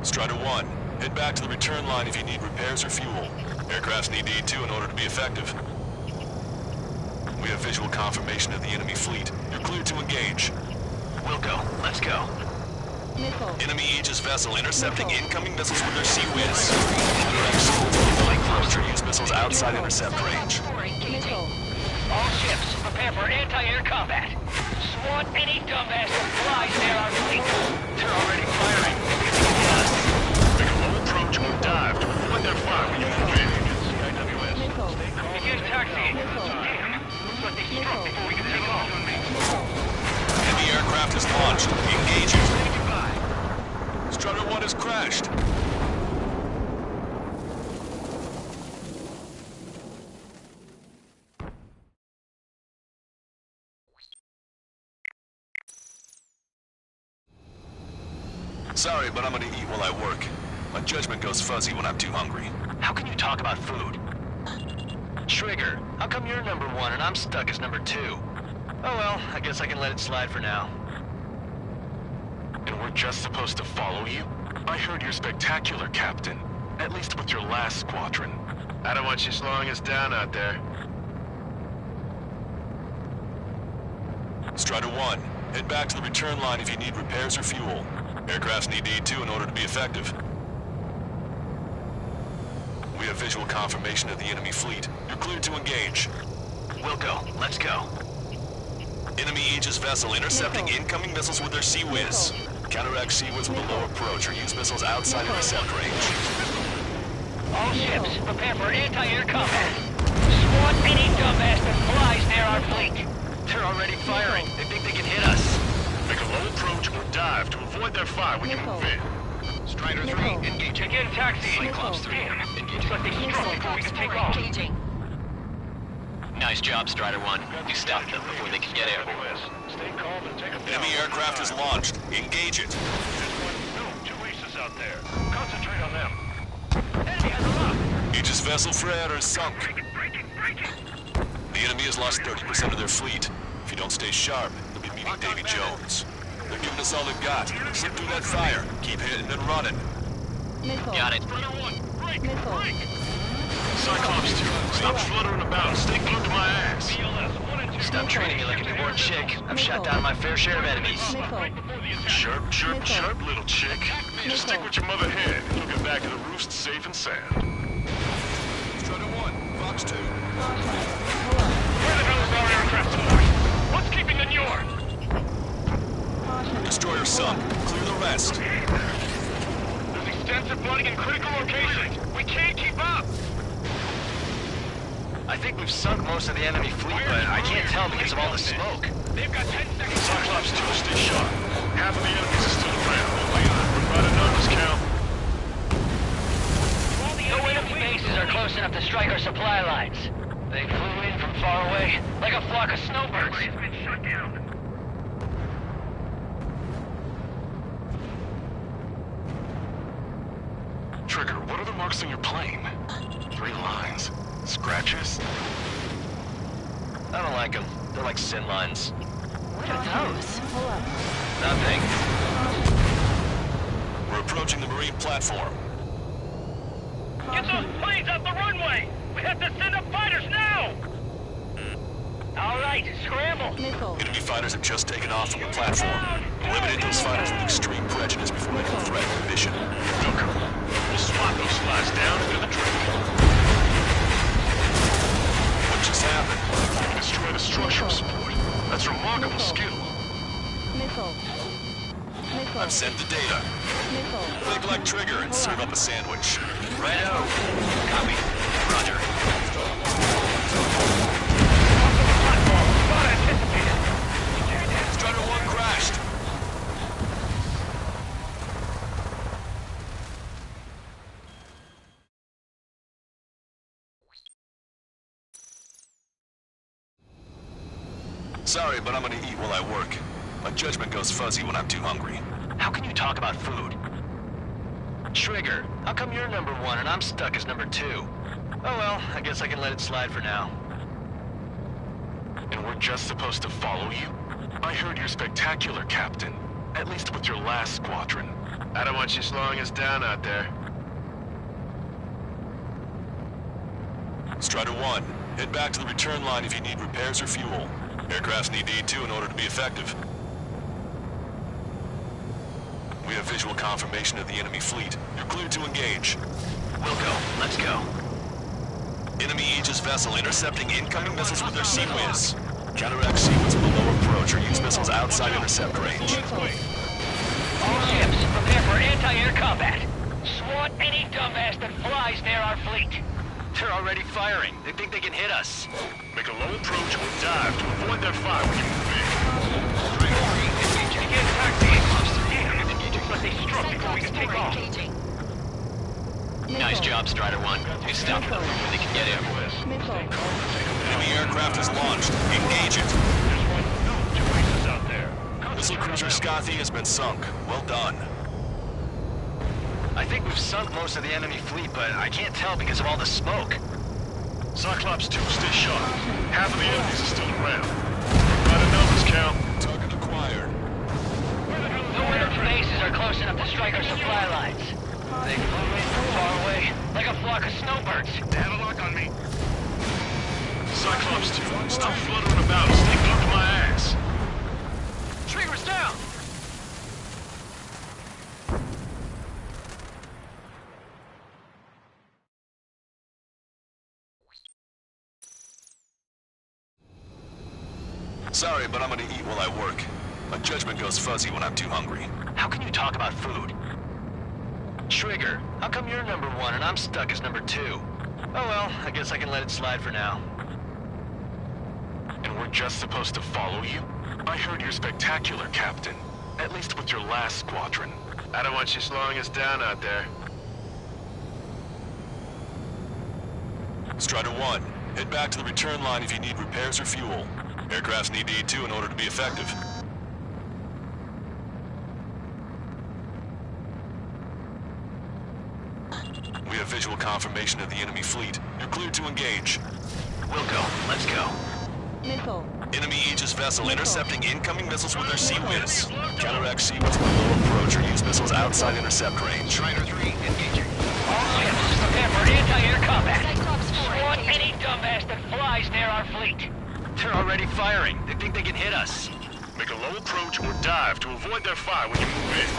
Strider 1, head back to the return line if you need repairs or fuel. Aircrafts need E2 in order to be effective. We have visual confirmation of the enemy fleet. You're cleared to engage. We'll go. Let's go. Missile. Enemy Aegis vessel intercepting incoming missiles with their sea whiz. Close or use missiles outside intercept range. Missile. All ships, prepare for anti-air combat. Swat any dumbass that flies near our fleet. They're already firing. Make a low approach or dive to avoid their fire when you move in. CIWS. Missile. Begin taxiing. Missile. Damn. Looks like they struck before we can take off. Enemy aircraft is launched. Engage it. Strider 1 has crashed. Sorry, but I'm gonna eat while I work. My judgment goes fuzzy when I'm too hungry. How can you talk about food? Trigger, how come you're number 1 and I'm stuck as number 2? Oh well, I guess I can let it slide for now. And we're just supposed to follow you? I heard you're spectacular, Captain. At least with your last squadron. I don't want you slowing us down out there. Strider 1, head back to the return line if you need repairs or fuel. Aircrafts need E2 in order to be effective. We have visual confirmation of the enemy fleet. You're cleared to engage. We'll go. Let's go. Enemy Aegis vessel intercepting incoming missiles with their sea whiz. Counteract sea whiz with a low approach or use missiles outside intercept range. All ships, prepare for anti-air combat. Swat any dumbass that flies near our fleet. They're already firing. They think they can hit us. Make a low approach or dive to avoid their fire when you move in. Strider 3, engage. Begin taxiing. Cyclops 3, Damn. engage. Looks like they struck before we can take off. Nice job, Strider 1. You stopped them before they could get airborne. Stay calm and take them down. Enemy aircraft is launched. Engage it. There's one. No, 2 aces out there. Concentrate on them. Enemy has a lock. Aegis vessel Frere is sunk. Break it. The enemy has lost 30% of their fleet. If you don't stay sharp, you'll be meeting Davy Jones. They're giving us all they've got. Slip through that fire. Keep hitting and running. Missile. Got it. Strider 1, break. Missile. Break. Cyclops 2, stop fluttering about and stay glued to my ass. Stop treating me like a newborn chick. I've shot down my fair share of enemies. Chirp, chirp, chirp, little chick. Just stick with your mother hen. You'll get back to the roost safe and sound. Strider 1, Fox 2. Where the hell is our aircraft support? What's keeping the Njord? Destroyer sunk. Clear the rest. There's extensive flooding in critical locations. We can't keep up. I think we've sunk most of the enemy fleet, but I can't tell because of all the smoke. They've got 10 seconds. Cyclops 2, stay sharp. Half of the enemies are still around. We're by the numbers count. No enemy bases are close enough to strike our supply lines. They flew in from far away, like a flock of snowbirds. It's been shut down. Trigger, what are the marks on your plane? 3 lines. Scratches? I don't like them. They're like sin lines. What are those? Pull up. Nothing. We're approaching the marine platform. Get those planes off the runway! We have to send up fighters now! All right, scramble. Missile. Enemy fighters have just taken off from the platform. Eliminate those fighters with extreme prejudice before they can threaten the mission. Welcome. We'll swap those slides down into the drink. What just happened? Destroy the structural support. That's remarkable skill. Missile. Missile. I've sent the data. Missile. Think like Trigger and serve up a sandwich. Righto. Copy. Roger. Strider 1 crashed. Sorry, but I'm gonna eat while I work. My judgment goes fuzzy when I'm too hungry. How can you talk about food? Trigger, how come you're number 1 and I'm stuck as number 2? Oh well, I guess I can let it slide for now. And we're just supposed to follow you? I heard you're spectacular, Captain. At least with your last squadron. I don't want you slowing us down out there. Strider 1, head back to the return line if you need repairs or fuel. Aircrafts need E2 in order to be effective. We have visual confirmation of the enemy fleet. You're cleared to engage. We'll go. Let's go. Enemy Aegis vessel intercepting incoming missiles with their Sea Whiz. Counteract Sea Whiz below approach or use missiles outside intercept range. All ships, prepare for anti-air combat. Swat any dumbass that flies near our fleet. They're already firing. They think they can hit us. Make a low approach or dive to avoid their fire when you move in. Begin attack vehicles. Looks like they struck before we can take off. Nice job, Strider 1. You stopped them before they can get in. Missile. Enemy aircraft is launched. Engage it. Two bases out there. Missile cruiser Scothy has been sunk. Well done. I think we've sunk most of the enemy fleet, but I can't tell because of all the smoke. Cyclops 2, stay sharp. Half of the enemies are still around. By the numbers count. Target acquired. No enemy bases are close enough to strike our supply lines. They flew in from far away, like a flock of snowbirds. They have a lock on me. Cyclops 2, stop fluttering about and stay glued to my ass. Trigger's down! Sorry, but I'm gonna eat while I work. My judgment goes fuzzy when I'm too hungry. How can you talk about food? Trigger, how come you're number 1 and I'm stuck as number 2? Oh well, I guess I can let it slide for now. And we're just supposed to follow you? I heard you're spectacular, Captain. At least with your last squadron. I don't want you slowing us down out there. Strider 1, head back to the return line if you need repairs or fuel. Aircrafts need E2 in order to be effective. We have visual confirmation of the enemy fleet. You're cleared to engage. We'll go. Let's go. Missile. Enemy Aegis vessel intercepting incoming missiles with their Sea Whiz. Counteract Sea Whiz below approach or use missiles outside intercept range. Strider 3, engaging. All ships, prepare for anti-air combat. dumbass that flies near our fleet. They're already firing. They think they can hit us. Make a low approach or dive to avoid their fire when you move in.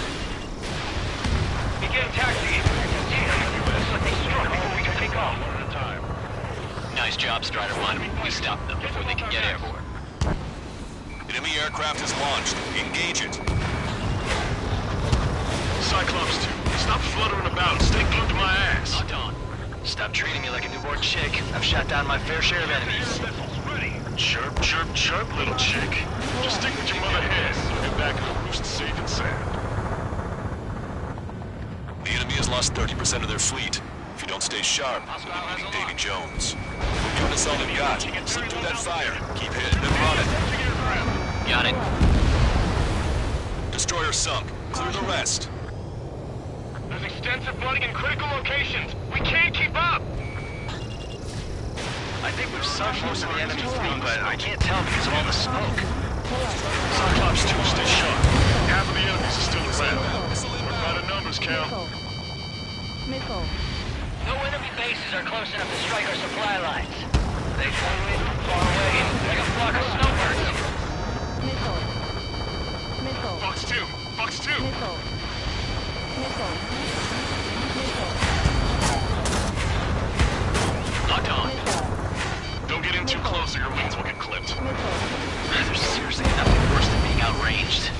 Begin taxiing. But they struck before we can take off. One at a time. Nice job, Strider 1. We stopped them before they can get airborne. Enemy aircraft is launched. Engage it. Cyclops 2, stop fluttering about and stay glued to my ass. Locked on. Stop treating me like a newborn chick. I've shot down my fair share of enemies. Chirp, chirp, chirp, little chick. Just stick with your mother hen. Get back in the roost safe and sound. The enemy has lost 30% of their fleet. If you don't stay sharp, you'll be meeting Davy Jones. We're giving us all they've got. Slip through that fire. Keep hitting and running. Got it. Destroyer sunk. Clear the rest. There's extensive flooding in critical locations. We can't keep up. I think we've sunk most of the enemy fleet, but I can't tell because of all the smoke. Cyclops 2, stay sharp. Half of the enemies are still around. What about the numbers, Cal? Missile. No enemy bases are close enough to strike our supply lines. They flew in from far away, like a flock of snowbirds. Missile. Missile. Fox 2, Fox 2. Missile. Missile. Missile. Locked on. Don't get in too close or your wings will get clipped. There's seriously nothing worse than being outranged.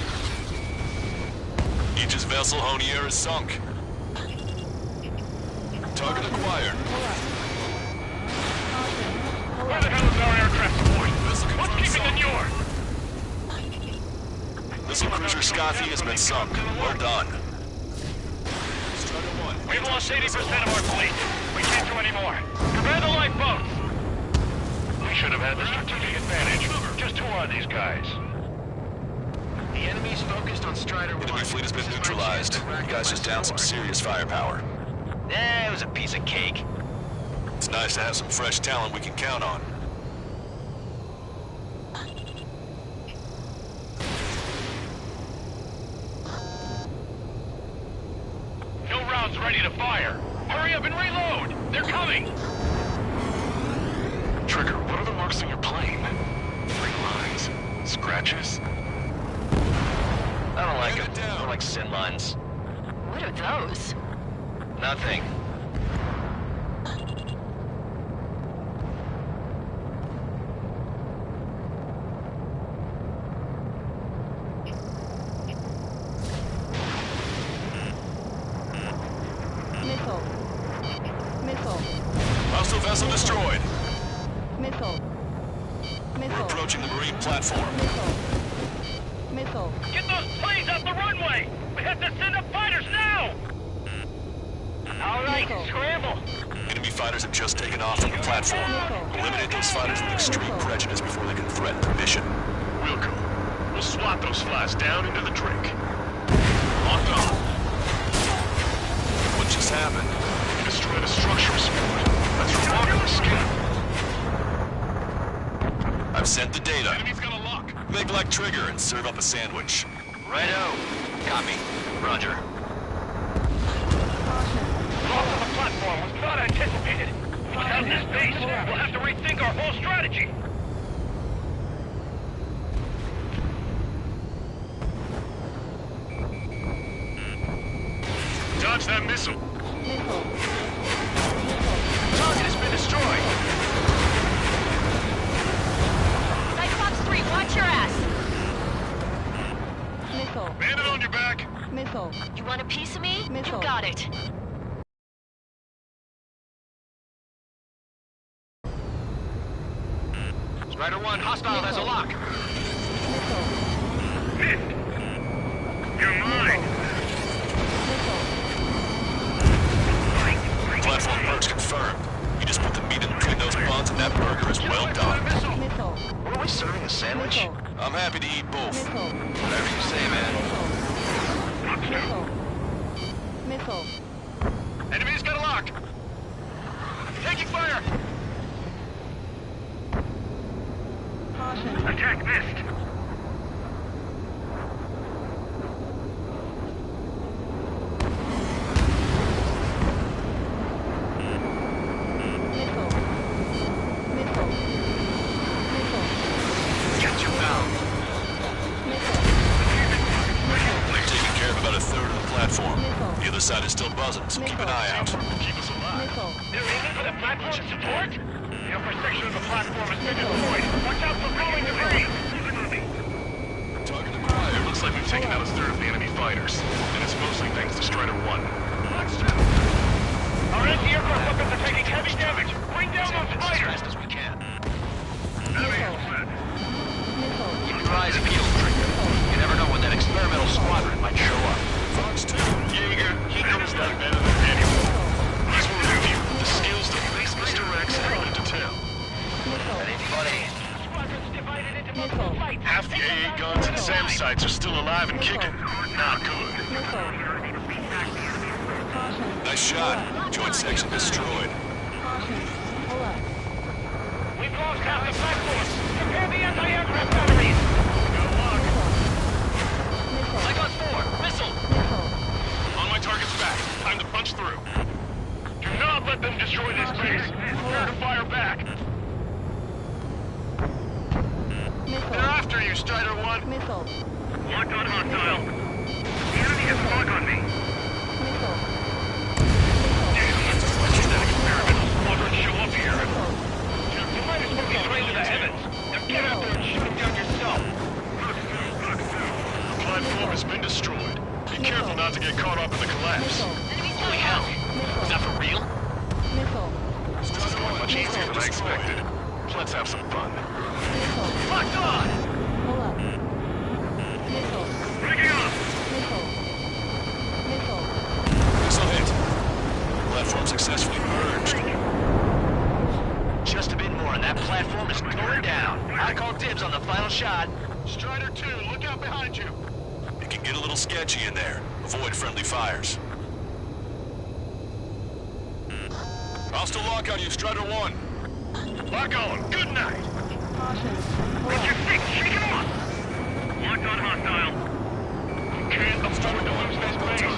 Aegis vessel Honier is sunk. Target acquired. Where the hell is our aircraft support? What's keeping the York? Missile cruiser Scothy has been sunk. Well done. We've lost 80% of our fleet. We can't do any more. Prepare the lifeboats! We should have had the strategic advantage. Just who are these guys? The enemy's focused on Strider 1. Enemy fleet has been neutralized. You guys just downed some serious firepower. It was a piece of cake. It's nice to have some fresh talent we can count on. No rounds ready to fire. Hurry up and reload! They're coming! Trigger, what are the marks on your plane? Like lines? Scratches? I don't like them. I don't like sin lines. What are those? Nothing. Missile. Missile. Hostile vessel destroyed. Missile. We're Missile. approaching the marine platform. Missile. Missile. Get those planes off the runway! We have to send up fighters now! All right, Missile. scramble! Enemy fighters have just taken off from the platform. Eliminate those fighters with extreme prejudice before they can threaten the mission. Wilco, we'll swat those flies down into the drink. Locked on. What just happened? You destroyed a structural support. That's remarkable skill. I've sent the data. Enemy's got a lock. Make like Trigger and serve up a sandwich. Righto. Copy. Roger. Loss of the platform was not anticipated. Without this base, we'll have to rethink our whole strategy. Dodge that missile. Missile. Target has been destroyed. Cyclops 3, watch your ass! Missile. Man it on your back. Missile. You want a piece of me? Missile. You got it. Strider 1, hostile has a lock. Missile. You're mine. Platform merge confirmed. You just put the meat in between those buns and that burger is well done. Missile. What are we serving, a sandwich? Missile. I'm happy to eat both. Missile. Whatever you say, man. Missile. Missile. Enemy's got a lock. Taking fire. Caution. Attack missed. Missile. platform. The other side is still buzzing, so keep an eye out. Keep us alive. They're aiming for the platform support? The upper section of the platform has been destroyed. Watch out for falling debris. Target acquired. It looks like we've taken out a third of the enemy fighters, and it's mostly thanks to Strider 1. Our anti-aircraft weapons are taking heavy damage. Bring down those As fighters. fast as we can. Missile. Keep your eyes peeled, Trigger. You never know when that experimental squadron might show up. Fox 2, Jaeger, he knows that better than anyone. He's one of you. The skills to face Mr. Rex and go into town. Ready, buddy? Squadron's divided into Missile. multiple fights. Half the AA guns and SAM sites are still alive and kicking. Not good. Missile. Caution. Nice shot. Joint section destroyed. Caution. Pull up. We've lost half the platform. Prepare the anti-aircraft batteries. Missile. I got 4. Missile! Missile. On my target's back. Time to punch through. Do not let them destroy this base. Prepare to fire back. Missile. They're after you, Strider 1. Missile. Locked on hostile. The enemy has a lock on me. Missile. When did that experimental squadron show up here? You might as well be straight to the heavens. Now get out there and shoot them down yourself. The platform has been destroyed. Be careful not to get caught up in the collapse. Missile. Holy hell! Is that for real? Missile. This is going much easier than I expected. Let's have some fun. Missile. Locked on! Pull up. Missile. Breaking up! Missile. Missile. Missile hit. Platform successfully merged. Just a bit more and that platform is going down. I call dibs on the final shot. Strider 2, look out behind you. It can get a little sketchy in there. Avoid friendly fires. Hostile lock on you, Strider 1. Lock on. Good night. Caution. Pull Get up. your feet, shake it off! Locked on hostile. Can't afford to lose this base.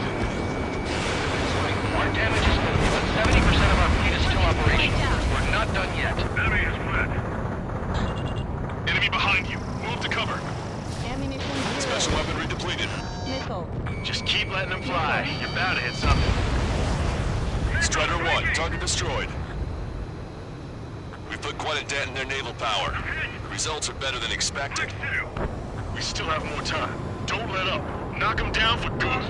Our damage is good, but 70% of our fleet is still operational. We're not done yet. Enemy is flat. Enemy behind you. Move to cover. Ammunition zero. Special weaponry depleted. Missile. Just keep letting them fly. You're bound to hit something. Strider 1, target destroyed. We've put quite a dent in their naval power. The results are better than expected. We still have more time. Don't let up. Knock them down for good.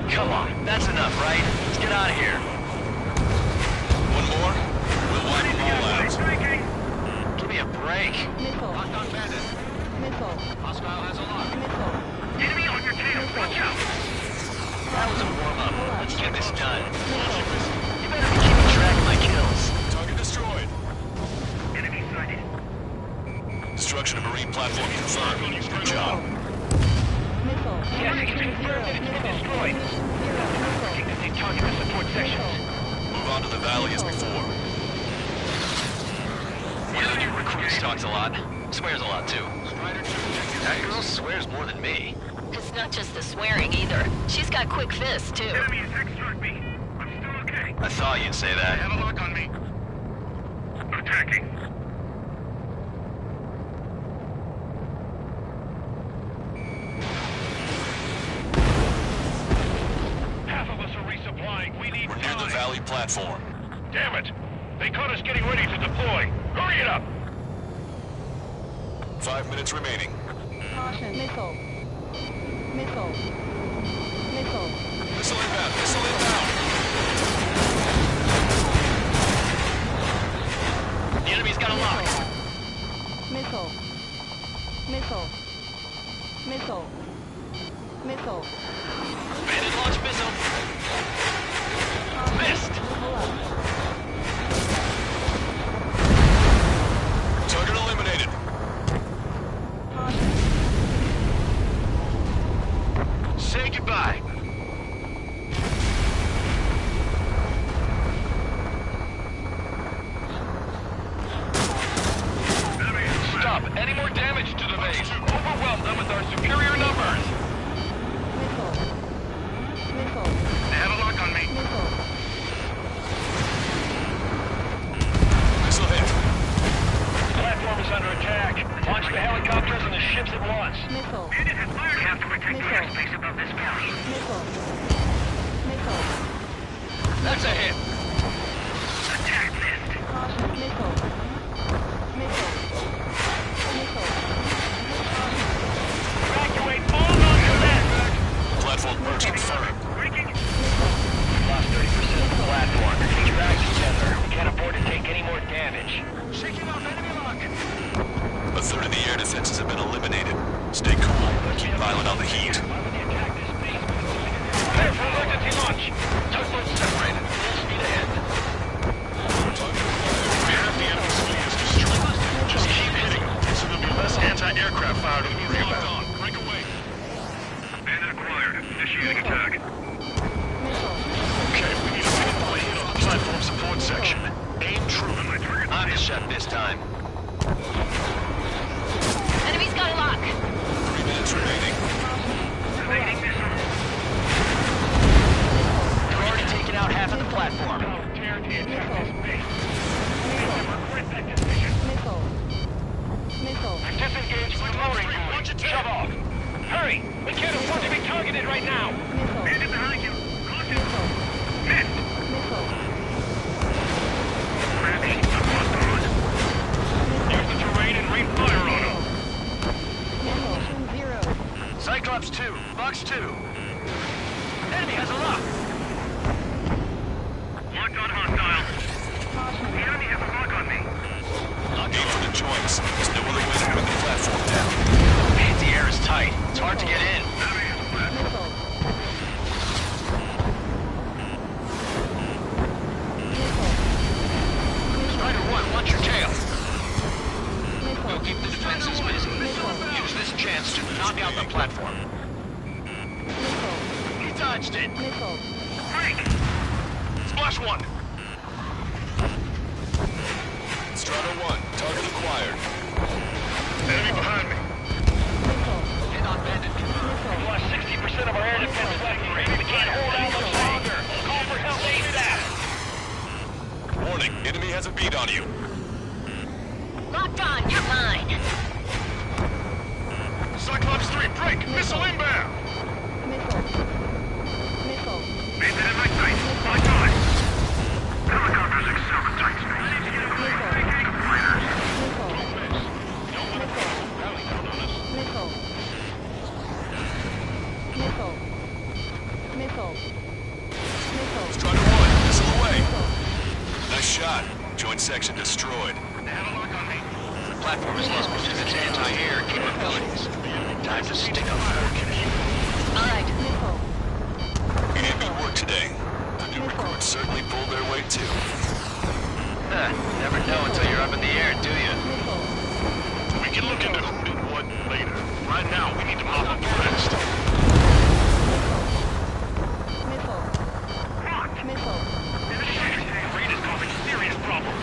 Come on, that's enough, right? Let's get out of here. One more, we'll wipe them all out. Give me a break. Missile. Locked on bandit. Missile. Hostile has a lock. Missile. Enemy on your tail. Watch out! That was a warm-up. Let's get this done. You better be keeping track of my kills. Target destroyed. Enemy sighted. Destruction of marine platform confirmed. Good job. Missile. Yes, it's confirmed that it's been destroyed. Working to take target to support sections. Move on to the valley as before. One of the new recruits talks a lot. Swears a lot, too. That girl swears more than me. It's not just the swearing either. She's got quick fists, too. Enemy attack struck me. I'm still okay. I thought you'd say They that. have a lock on me. Attacking. Half of us are resupplying. We need We're near the time. valley platform. Damn it! They caught us getting ready to deploy. Hurry it up! 5 minutes remaining. Caution. Missile. Missile. Missile. Missile inbound, missile inbound. The enemy's got a lock. Missile. Missile. Missile. Missile. Bandit launch missile. Missed. Pull up. Target eliminated. Caution. Say goodbye. Stop! Any more damage to the base! Overwhelm them with our superior numbers! Missile. Missile. They have a lock on me. Missile. Missile hit. Platform is under attack. Launch the helicopters and the ships at once. Missile. Bandit has fired. We have to protect the airspace above this valley. Missile. That's a hit. Attack missed. Caution, missile. Missile. Missile. Evacuate all non-combat. Platform perch confirmed. Breaking. Lost 30% of the platform. It's dragged together. We can't afford to take any more damage. Shaking off enemy lock. A third of the air defenses have been eliminated. Stay cool. Keep piling on the heat. Clear for emergency launch. Tugboats separated. Full speed ahead. Half the enemy's fleet is destroyed. Just keep hitting them, so there'll be less anti-aircraft fire to worry about. Break away. Bandit acquired. Initiating attack. Okay, we need a pinpoint hit on the platform support section. Aim true. On the chef this time. Enemy's got a lock. 3 minutes remaining. Evading missile. You've already taken out half of the platform. Missile. Missile. Disengage with lowering buoy. Shove off. Hurry! We can't afford to be targeted right now. Missile. Bandit behind you. Caution. Missile. Missed. Missile. Crashing. Almost on. Use the terrain and rain fire on them. Missile. 0. Cyclops 2. Box 2. Enemy has a lock. Lock on hostile. Caution. The enemy has a lock on me. Aim for the joints. There's no other way to bring the platform down. The air is tight. It's hard to get in. Enemy is left. Missile. Strider 1, watch your tail. Missile. We'll keep the defenses busy. Use this chance to knock out the platform. Missile. He dodged it. Missile. Break. Splash 1. Strider 1, target acquired. Enemy behind me. Missile. Hit on bandit. Missile. We lost 60% of our air defense left. We can't hold out much longer. Call for help ASAP. Warning, enemy has a beat on you. Locked on. You're mine. Cyclops 3, break! Missile inbound! Missile. Missile. Bandit in my sight. My God. Helicopters excel in tight space. Vacating fighters. Missile. Missile. Missile. Missile. Missile. Strider 1, missile away. Missile. Nice shot. Joint section destroyed. They have a lock on me. The platform has lost most of its anti-air capabilities. Time to stick up. All right. Missile. You did good work today. The new recruits certainly pulled their weight too. Never know until you're up in the air, do you? Missile. We can look into who did what later. Right now, we need to mop up the rest. Missile. Missile. Raid is causing serious problems.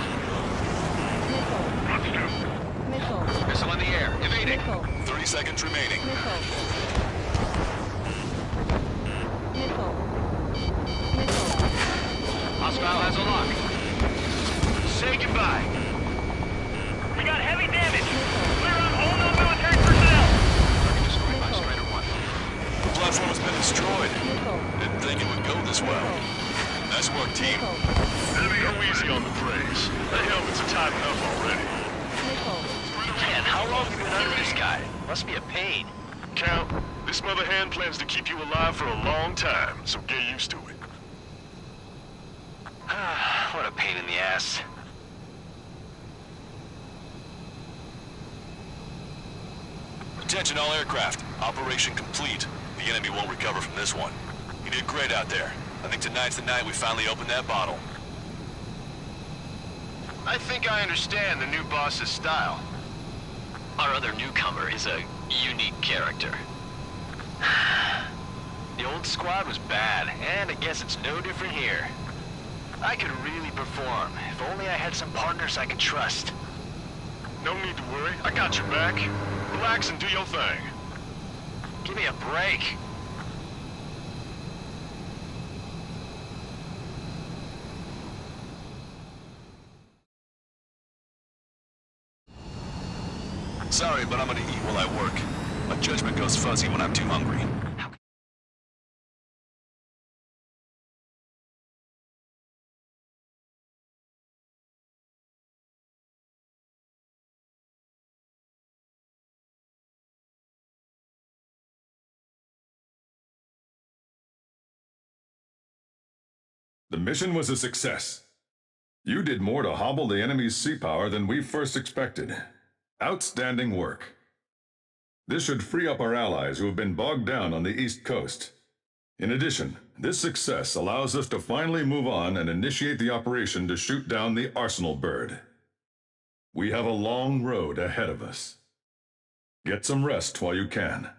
Missile. Box 2. Missile. Missile in the air. Evading. Missile. 30 seconds remaining. Missile. Missile. Missile. Hostile has a lock. Say goodbye. We got heavy damage. Missile. Clear out all non-military personnel. Target destroyed by Strider 1. The platform has been destroyed. Missile. Didn't think it would go this well. Nice work, team. Enemy, go easy on the praise. The helmets are tight enough already. Missile. Man, how long have you been under this guy? Must be a pain. Count, this mother hen plans to keep you alive for a long time, so get used to it. What a pain in the ass. Attention all aircraft. Operation complete. The enemy won't recover from this one. You did great out there. I think tonight's the night we finally open that bottle. I think I understand the new boss's style. Our other newcomer is a unique character. The old squad was bad, and I guess it's no different here. I could really perform, if only I had some partners I could trust. No need to worry. I got your back. Relax and do your thing. Give me a break. Sorry, but I'm gonna eat while I work. My judgment goes fuzzy when I'm too hungry. The mission was a success. You did more to hobble the enemy's sea power than we first expected. Outstanding work. This should free up our allies who have been bogged down on the East Coast. In addition, this success allows us to finally move on and initiate the operation to shoot down the Arsenal bird. We have a long road ahead of us. Get some rest while you can.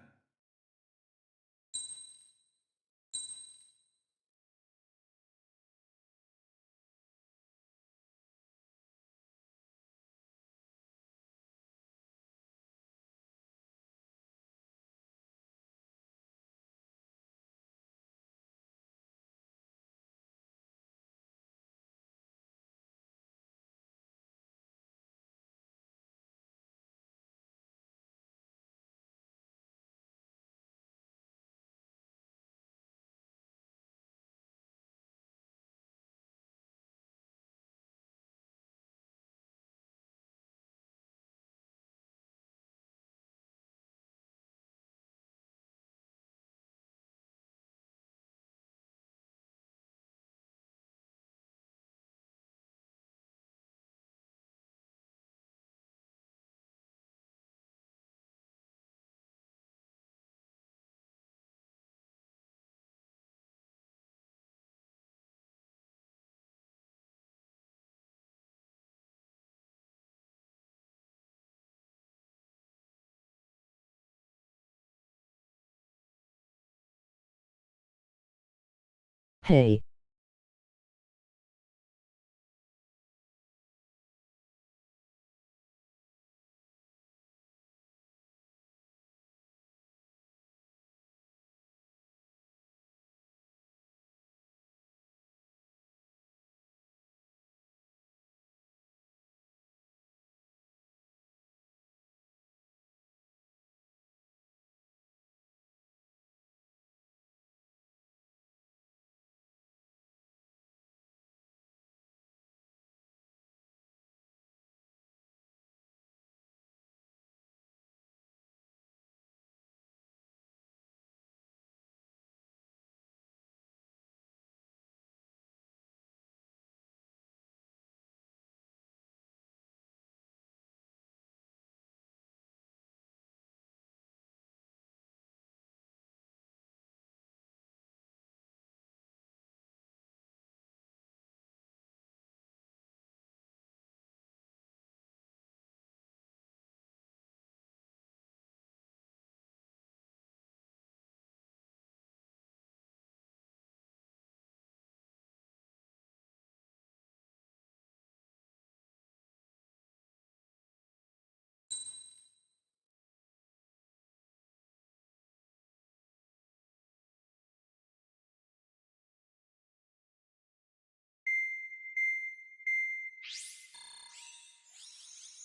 Hey.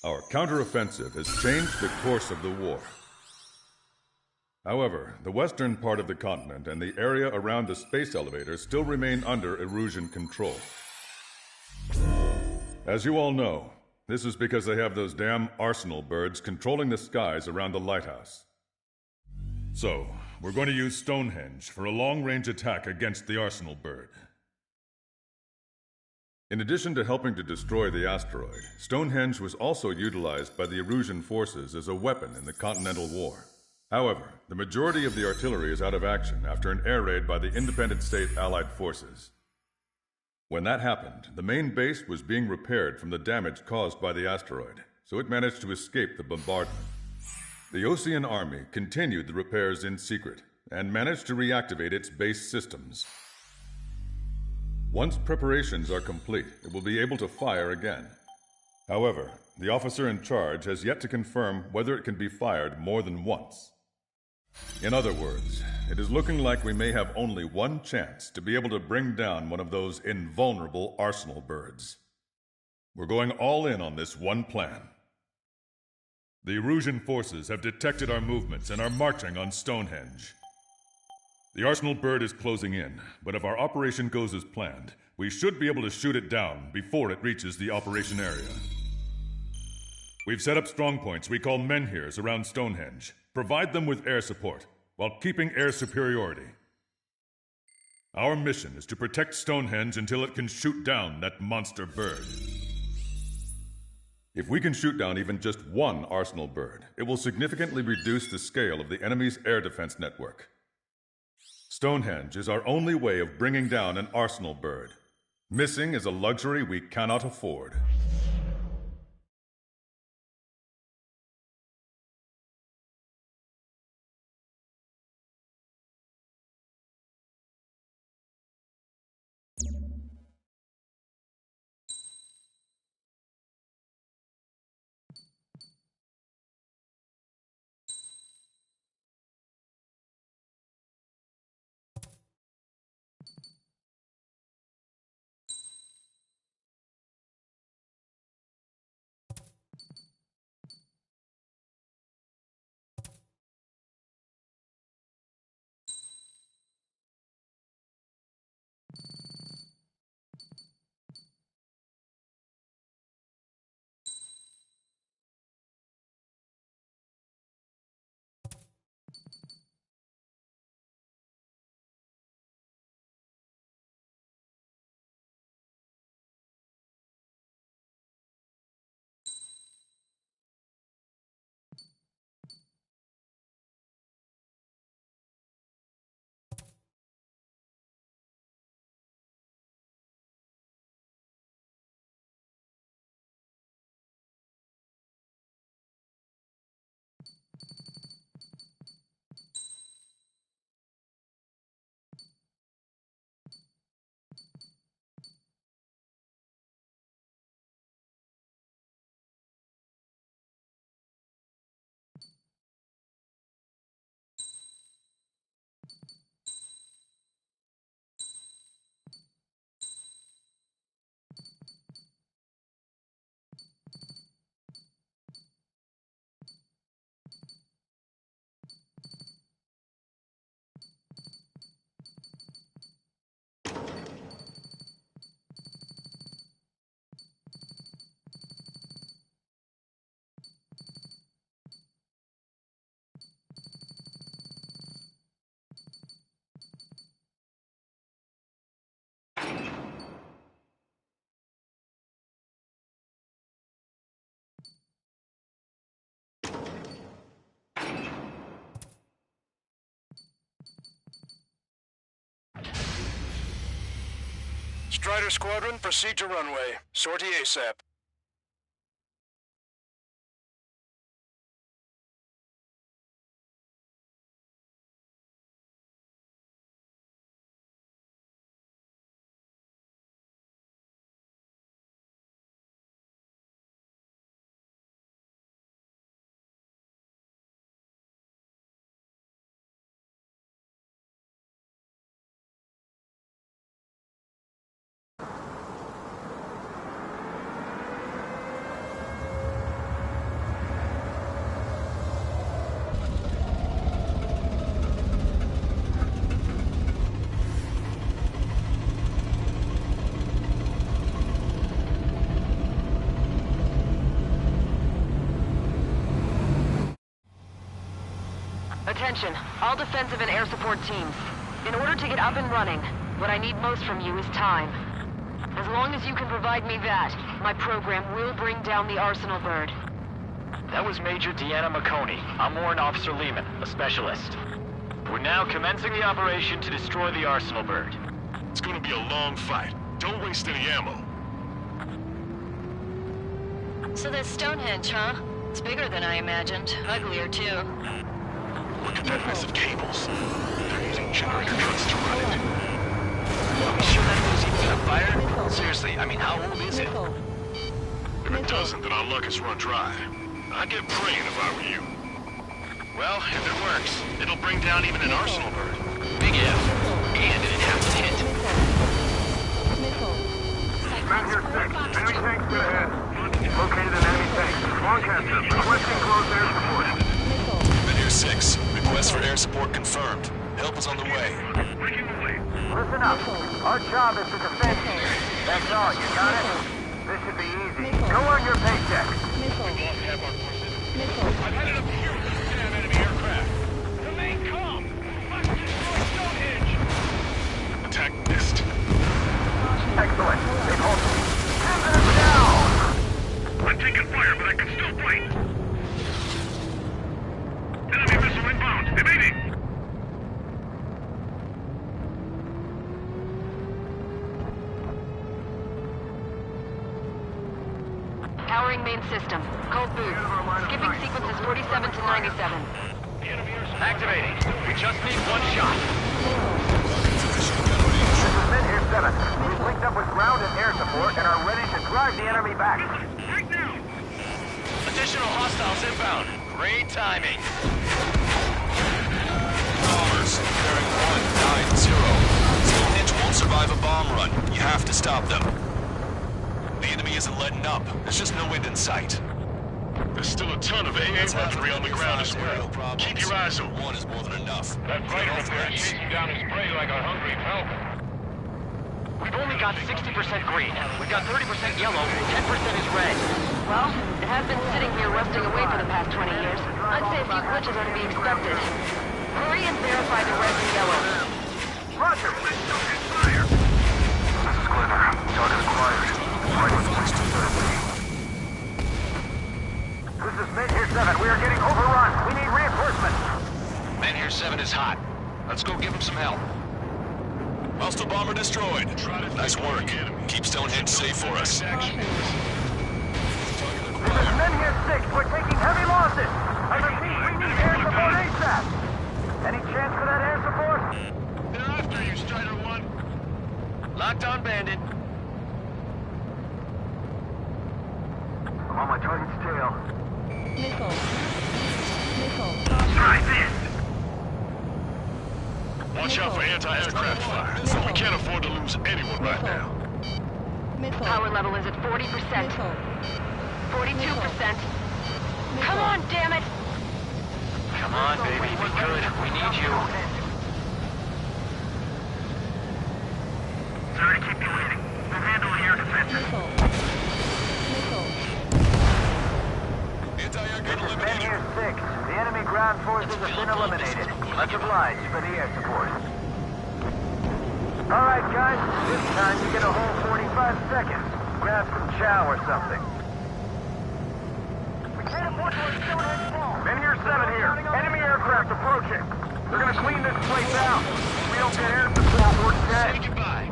Our counteroffensive has changed the course of the war. However, the western part of the continent and the area around the space elevator still remain under Erusian control. As you all know, this is because they have those damn Arsenal birds controlling the skies around the lighthouse. So, we're going to use Stonehenge for a long-range attack against the Arsenal bird. In addition to helping to destroy the asteroid, Stonehenge was also utilized by the Erusian forces as a weapon in the Continental War. However, the majority of the artillery is out of action after an air raid by the Independent State Allied forces. When that happened, the main base was being repaired from the damage caused by the asteroid, so it managed to escape the bombardment. The Osean Army continued the repairs in secret and managed to reactivate its base systems. Once preparations are complete, it will be able to fire again. However, the officer in charge has yet to confirm whether it can be fired more than once. In other words, it is looking like we may have only one chance to be able to bring down one of those invulnerable Arsenal birds. We're going all in on this one plan. The Erusian forces have detected our movements and are marching on Stonehenge. The Arsenal bird is closing in, but if our operation goes as planned, we should be able to shoot it down before it reaches the operation area. We've set up strongpoints we call menhirs around Stonehenge. Provide them with air support, while keeping air superiority. Our mission is to protect Stonehenge until it can shoot down that monster bird. If we can shoot down even just one Arsenal bird, it will significantly reduce the scale of the enemy's air defense network. Stonehenge is our only way of bringing down an Arsenal bird. Missing is a luxury we cannot afford. Strider Squadron, proceed to runway. Sortie ASAP. Attention, all defensive and air support teams. In order to get up and running, what I need most from you is time. As long as you can provide me that, my program will bring down the Arsenal bird. That was Major Deanna McConey. I'm Warrant Officer Lehman, a specialist. We're now commencing the operation to destroy the Arsenal bird. It's gonna be a long fight. Don't waste any ammo. So that's Stonehenge, huh? It's bigger than I imagined. Uglier, too. Look at that mess of cables. They're using generator trucks to run it. Are we sure that thing's even gonna fire? Seriously, I mean, how old is it? If it doesn't, then our luck has run dry. I'd get praying if I were you. Well, if it works, it'll bring down even an Arsenal bird. Big if. And it'd have to hit. Messenger 6, enemy tank still ahead. Located an enemy tank. Lancaster, requesting close air support. Veneer 6, request for air support confirmed. Help is on the way. Listen up. Our job is to defend you. That's all, you got it? This should be easy. Go on your paycheck. I've had enough here with this damn enemy aircraft. Remain calm. Stonehenge. Attack Restoring main system. Cold boot. Skipping sequences 47 to 97. Activating. We just need one shot. Men here 7. We've linked up with ground and air support and are ready to drive the enemy back. Additional hostiles inbound. Great timing. Bombers, bearing 190. Stonehenge won't survive a bomb run. You have to stop them. The enemy isn't letting up. There's just no end in sight. There's still a ton of AA weaponry on the ground as well. Keep your eyes open. One is more than enough. That fighter up there is chasing down his prey like a hungry falcon. We've only got 60% green. We've got 30% yellow, 10% is red. Well, it has been sitting here rusting away for the past 20 years. I'd say a few glitches are to be expected. Hurry and verify the red and yellow. Roger, please don't get fire. This is Glimmer. Talk is quiet. Right in place to serve me. This is Men here 7. We are getting overrun. We need reinforcements. Men here 7 is hot. Let's go give him some help. Hostile bomber destroyed. Nice work. Keep Stonehenge safe for us. This is Men here 6. We're taking heavy losses. I repeat, we need air support ASAP. Any chance for that air support? They're after you, Strider 1. Locked on bandit. I'm on my target's tail. Missile. Missile. Try this. Watch out for anti-aircraft fire. We can't afford to lose anyone right now. Missile. Power level is at 40%. Missile. 42%. Come on, damn it! Come on, baby, be good. We need you. Sorry to keep you waiting. We'll handle the air defenses. Missile. Missile. This is Men here 6. The enemy ground forces have been eliminated. Much obliged for the air support. All right, guys. This time you get a whole 45 seconds. Grab some chow or something. We can't afford to let Stonehenge fall. Men here 7 here. Enemy aircraft approaching. They're gonna clean this place out. If we don't get air support, we're dead. Say goodbye.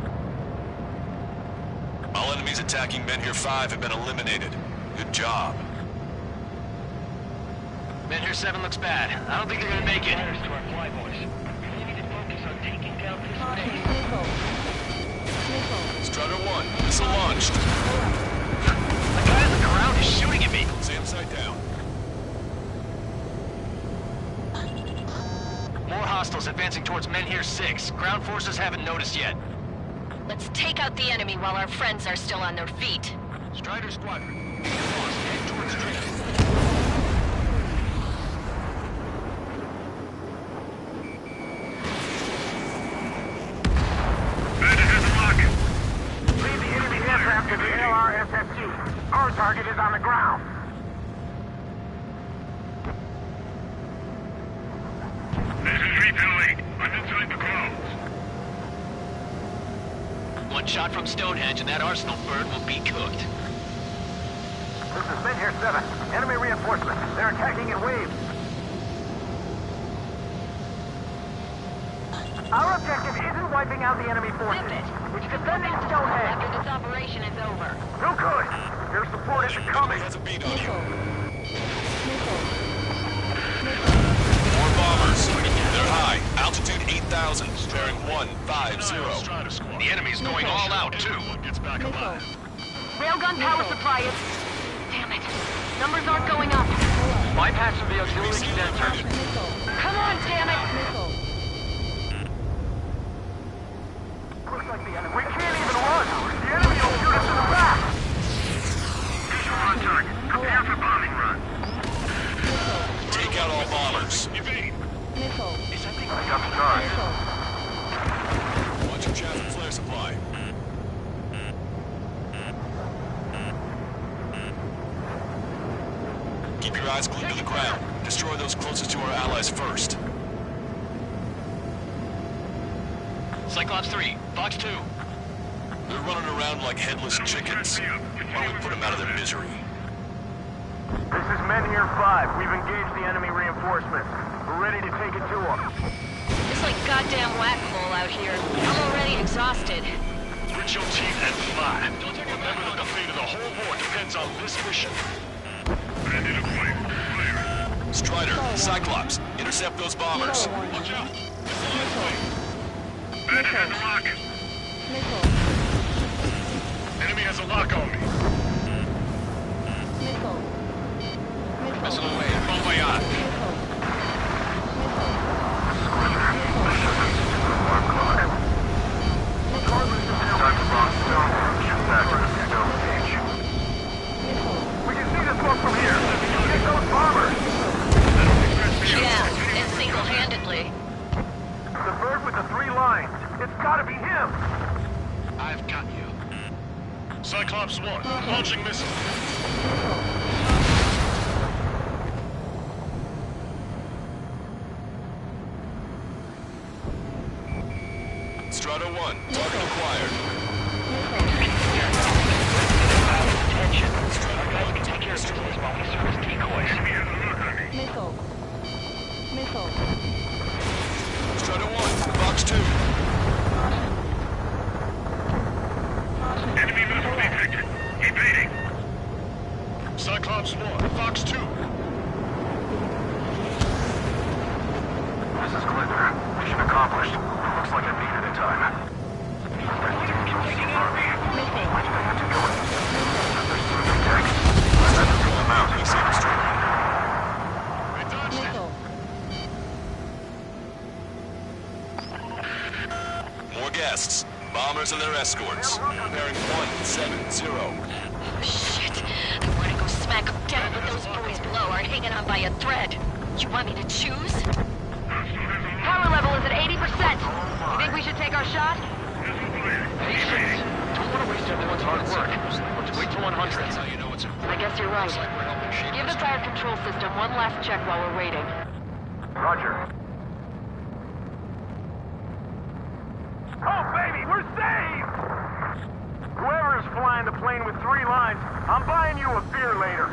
All enemies attacking Men here 5 have been eliminated. Good job. Men here 7 looks bad. I don't think they're gonna make it. To our flyboys. We really need to focus on taking down this Missile. Missile. Strider 1, missile launched. The guy on the ground is shooting at me. Stay upside down. More hostiles advancing towards Men here 6. Ground forces haven't noticed yet. Let's take out the enemy while our friends are still on their feet. Strider Squadron. Get lost. Head towards Trigger. Lead the enemy aircraft to the LRSFG. Our target is on the ground. This is refueling. I'm inside the clouds. One shot from Stonehenge and that arsenal bird will be cooked. This is Men here 7. Enemy reinforcements. They're attacking in waves. Our objective isn't wiping out the enemy forces. It's defending Stonehenge. After this operation is over. No good. Your support isn't coming. Has a beat on you. Missile. More bombers. They're high. Altitude 8,000. Bearing 150. The enemy's going all out, too. Gets back alive. Railgun power supply is... Damn it. Numbers aren't going up. Bypassing the auxiliary sensors. Come on, damn it! Missile. Looks like the enemy. We can't even run. The enemy will shoot us in the back. Visual on target. Prepare for bombing run. Take out all bombers. Evade. Missile. I got the charge. Missile. Watch your chaff and flare supply. Keep your eyes glued to the ground. Destroy those closest to our allies first. Cyclops 3, Fox 2. They're running around like headless chickens. Why don't we put them out of their misery? This is Men here 5. We've engaged the enemy reinforcements. We're ready to take it to them. It's like goddamn whack-a-mole out here. I'm already exhausted. Grit your teeth and fly. Don't take Remember that the fate of the whole war depends on this mission. Strider, Cyclops, intercept those bombers. Watch out! Bandit has a lock. Missile. Enemy has a lock on me. Missile. Missile away, bon voyage. We can see the smoke from here. Get those bombers! Yeah, and single-handedly. The bird with the 3 lines. It's gotta be him! I've got you. Cyclops 1, launching missile. Strata 1, target acquired. Attention. Our guys can take care of business while we serve as decoys. Missile. Missile. Strata 1, Fox 2. Enemy missile detected. Evading. Cyclops 1, Fox 2. This is Glitter. Mission accomplished. Looks like I beat it in time. More guests. Bombers and their escorts. Bearing 170. Oh, shit. I want to go smack them down, but those boys below are hanging on by a thread. You want me to choose? Power level is at 80%. You think we should take our shot? Patience. Don't want to waste everyone's hard work. Let's wait till 100. That's how you know it's important. I guess you're right. Looks like we're helping shape Give this the fire control system one last check while we're waiting. Roger. Oh, baby, we're saved! Whoever is flying the plane with 3 lines, I'm buying you a beer later.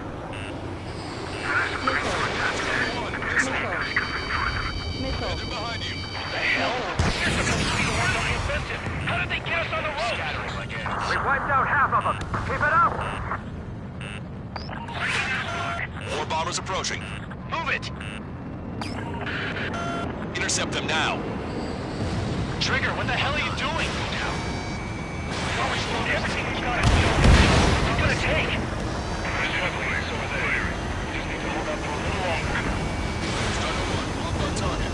Missile. Engine behind you. What the hell? You're supposed to be the ones on the offensive. How did they get us on the road? Scattering like ants. We wiped out half of them. Keep it up! More bombers approaching. Move it! Intercept them now. Trigger, what the hell are you doing? We've always thrown everything we've got at you. What's it gonna take? Over there. We just need to hold up for a little longer. Strata 1, off on target.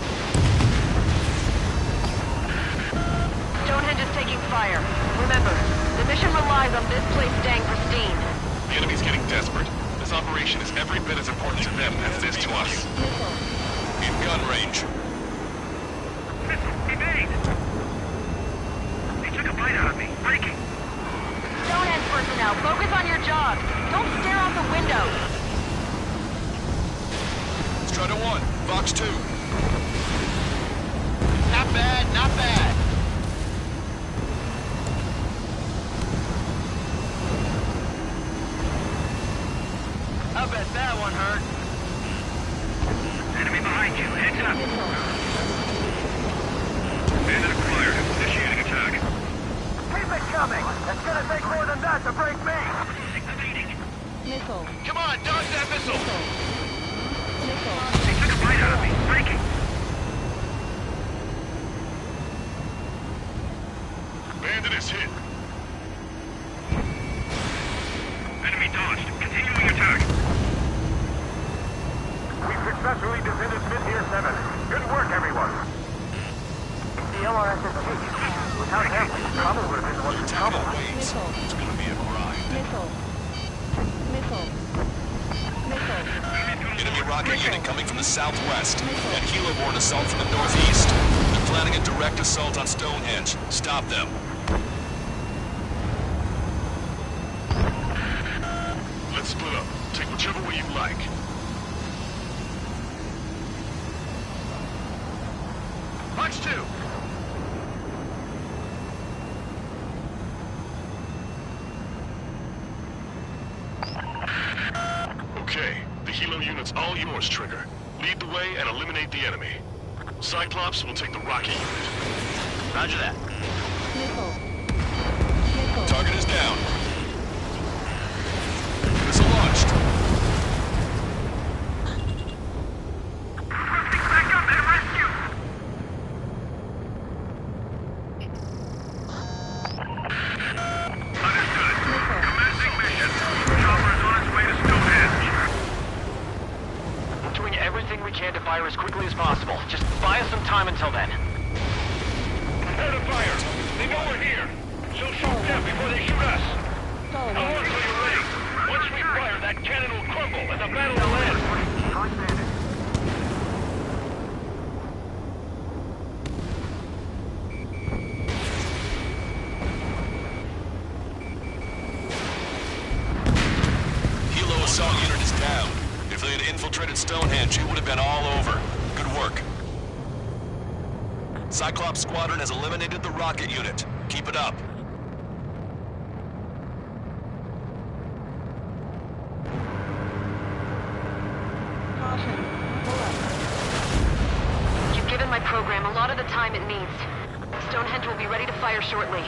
Stonehenge is taking fire. Remember, the mission relies on this place staying pristine. The enemy's getting desperate. This operation is every bit as important to them as it is to us. In gun range. Missile, evade! They took a bite out of me. Breaking. Stonehenge personnel, focus on your job. Don't stare out the window. Strata 1, Fox 2. Not bad, not bad. I bet that one hurt. Enemy behind you. Heads up. Bandit acquired. Initiating attack. Keep it coming! It's gonna take more than that to break me! Evading. Missile. Come on, dodge that missile. Missile. They took a bite out of me. Breaking. Bandit is hit. Enemy dodged. Continuing attack. We successfully defended Mid-Tier 7. Good work, everyone! The LRSSG. Without them, we probably would have been the ones in trouble. Missile. It's gonna be a grind. Missile. Missile. Missile. Enemy rocket unit coming from the southwest. And helo-borne assault from the northeast. They're planning a direct assault on Stonehenge. Stop them. Let's split up. Take whichever way you like. Punch 2. Okay, the helo unit's all yours, Trigger. Lead the way and eliminate the enemy. Cyclops will take the rocket unit. Roger that. Missile. Missile. Target is down. finished. Back up and rescue! Understood. Commencing mission. Chopper is on its way to Stonehenge. We're doing everything we can to fire as quickly as possible. Just buy us some time until then. Prepare to fire. They know we're here. So shoot them before they shoot us. I'll work till you're ready. Once we fire, that cannon will crumble and the battle will end. Hilo assault unit is down. If they had infiltrated Stonehenge, it would have been all over. Good work. Cyclops Squadron has eliminated the rocket unit. Keep it up. You've given my program a lot of the time it needs. Stonehenge will be ready to fire shortly.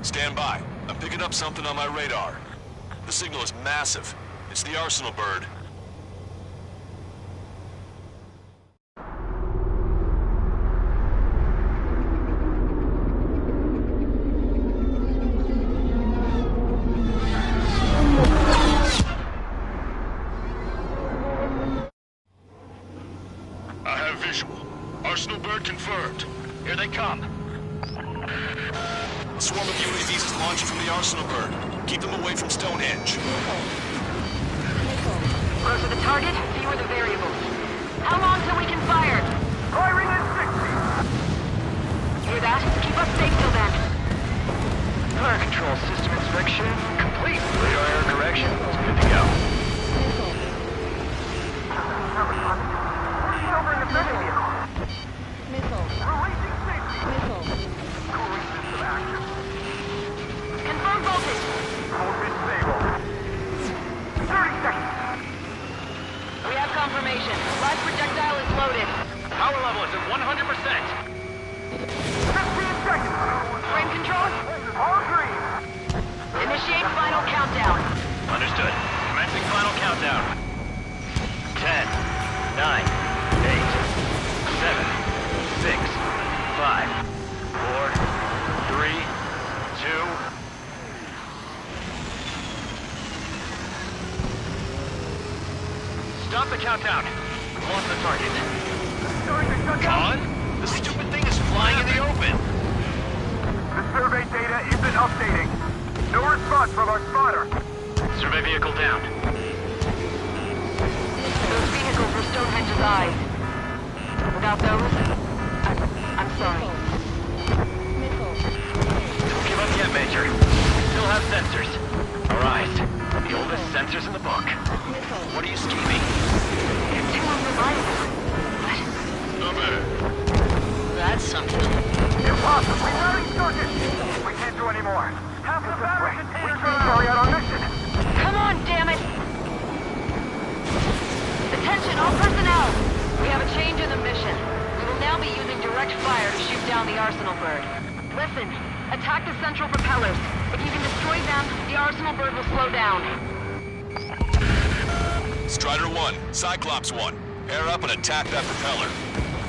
Stand by. I'm picking up something on my radar. The signal is massive. It's the Arsenal bird. I have visual. Arsenal bird confirmed. Here they come. A swarm of UAVs is launching from the Arsenal bird. Keep them away from Stonehenge. Closer the target, fewer the variables. How long till we can fire? Firing at 60! Hear that? Keep us safe till then. Fire control system inspection complete. Radar error correction. Good to go. Over in the second vehicle. Missile. Releasing safety. Missile. Cooling system active. Confirm voltage. Voltage stable. 30 seconds. We have confirmation. Last projectile is loaded. Power level is at 100%. 15 seconds. Frame control? All green. Initiate final countdown. Understood. Commencing final countdown. 10, 9, 8, 7, 6, 5, 4, 3, 2... Stop the countdown. We've lost the target. Con? The stupid thing is flying in the open. The survey data isn't updating. No response from our spotter. Survey vehicle down. Those vehicles were Stonehenge's eyes. Without those, I'm sorry. Don't give up yet, Major. We still have sensors. Our eyes. The oldest sensors in the book. What are you scheming? They're too unreliable. No bad. That's something. Impossible. We already started. We can't do any more. Half the battery container. We can't carry out our mission. Come on, damn it! Attention, all personnel! We have a change in the mission. We will now be using direct fire to shoot down the Arsenal bird. Listen, attack the central propellers. If you can destroy them, the Arsenal bird will slow down. Strider 1, Cyclops 1. Pair up and attack that propeller.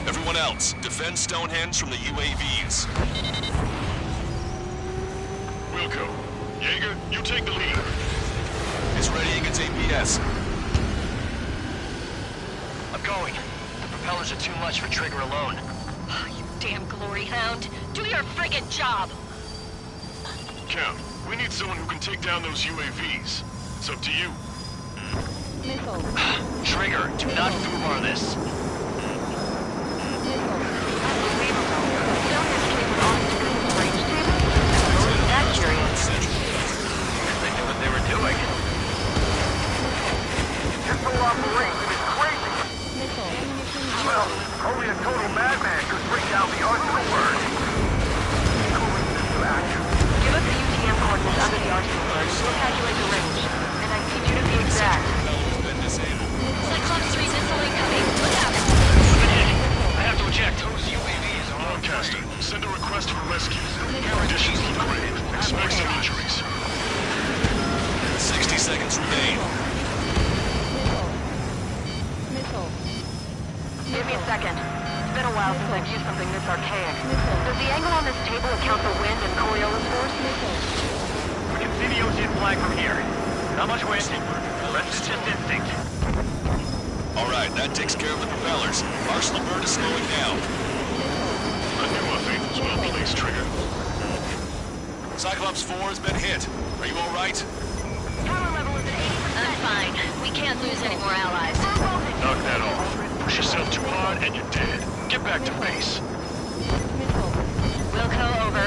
Everyone else, defend Stonehenge from the UAVs. Wilco. Jaeger, you take the lead. It's readying its APS. I'm going. The propellers are too much for Trigger alone. Oh, you damn glory hound. Do your friggin' job. Count, we need someone who can take down those UAVs. It's up to you. Missile. Trigger, do not foobar this. They knew what they were doing. This whole operation is crazy. Well, only a total madman could bring down the Arsenal bird. Cooling system active. Give us the UTM coordinates under the Arsenal bird. We'll calculate the range. And I need you to be exact. Cyclops 3 missile incoming. Look out! I have to eject. Those UAVs are broadcasting. Send a request for rescue. Conditions for the raid. Expect some injuries. 60 seconds remain. while since I've used something this archaic. Does the angle on this table account for wind and Coriolis force? We can see the ocean flag from here. Not much wind. The rest is just instinct. Alright, that takes care of the propellers. Arsenal bird is slowing down. I knew my faith was well placed, Trigger. Cyclops 4 has been hit. Are you alright? Power level is at 80%. I'm fine. We can't lose any more allies. Knock that off. Push yourself too hard and you're dead. Get back to base. Wilco, over.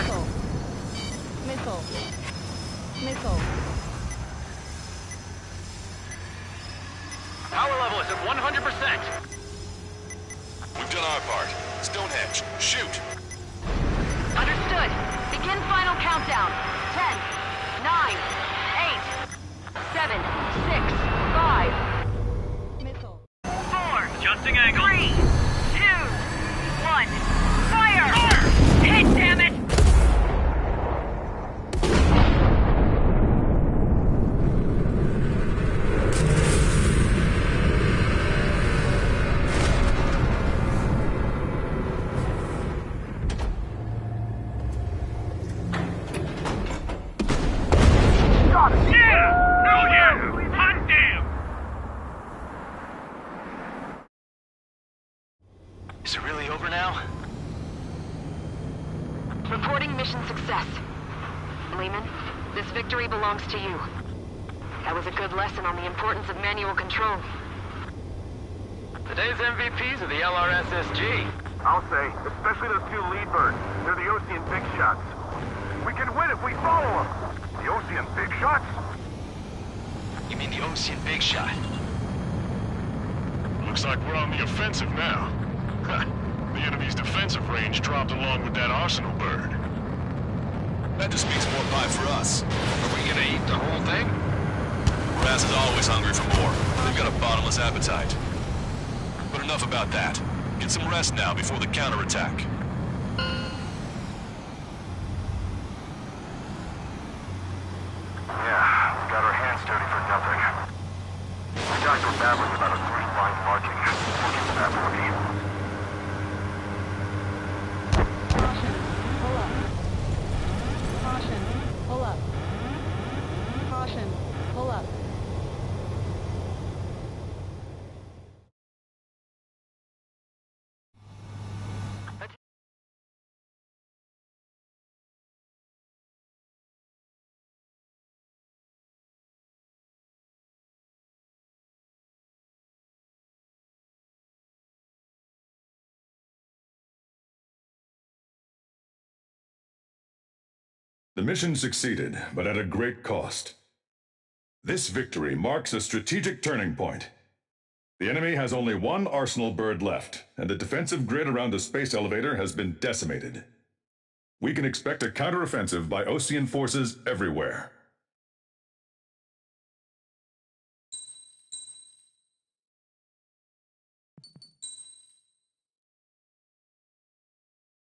Missile. Missile. Power level is at 100%. We've done our part. Stonehenge, shoot! Understood. Begin final countdown. 10, 9, 8, 7, 6, 5. Missile. 4. Adjusting angle. 3, 2, 1. Fire! Hit, damn it! Is it really over now? Reporting mission success. Lehman, this victory belongs to you. That was a good lesson on the importance of manual control. Today's MVPs are the LRSSG. I'll say, especially those two lead birds. They're the Ocean big shots. We can win if we follow them. The Ocean big shots? You mean the Ocean Big Shot? Looks like we're on the offensive now. The enemy's defensive range dropped along with that Arsenal bird. That just means more pie for us. Are we gonna eat the whole thing? Raz is always hungry for more. They've got a bottomless appetite. But enough about that. Get some rest now before the counterattack. Yeah, we got our hands dirty for nothing. The guys were babbling about a three-line marking. We'll get to that one. Caution. Pull up. Caution. Pull up. The mission succeeded, but at a great cost. This victory marks a strategic turning point. The enemy has only one Arsenal bird left, and the defensive grid around the space elevator has been decimated. We can expect a counteroffensive by Osean forces everywhere.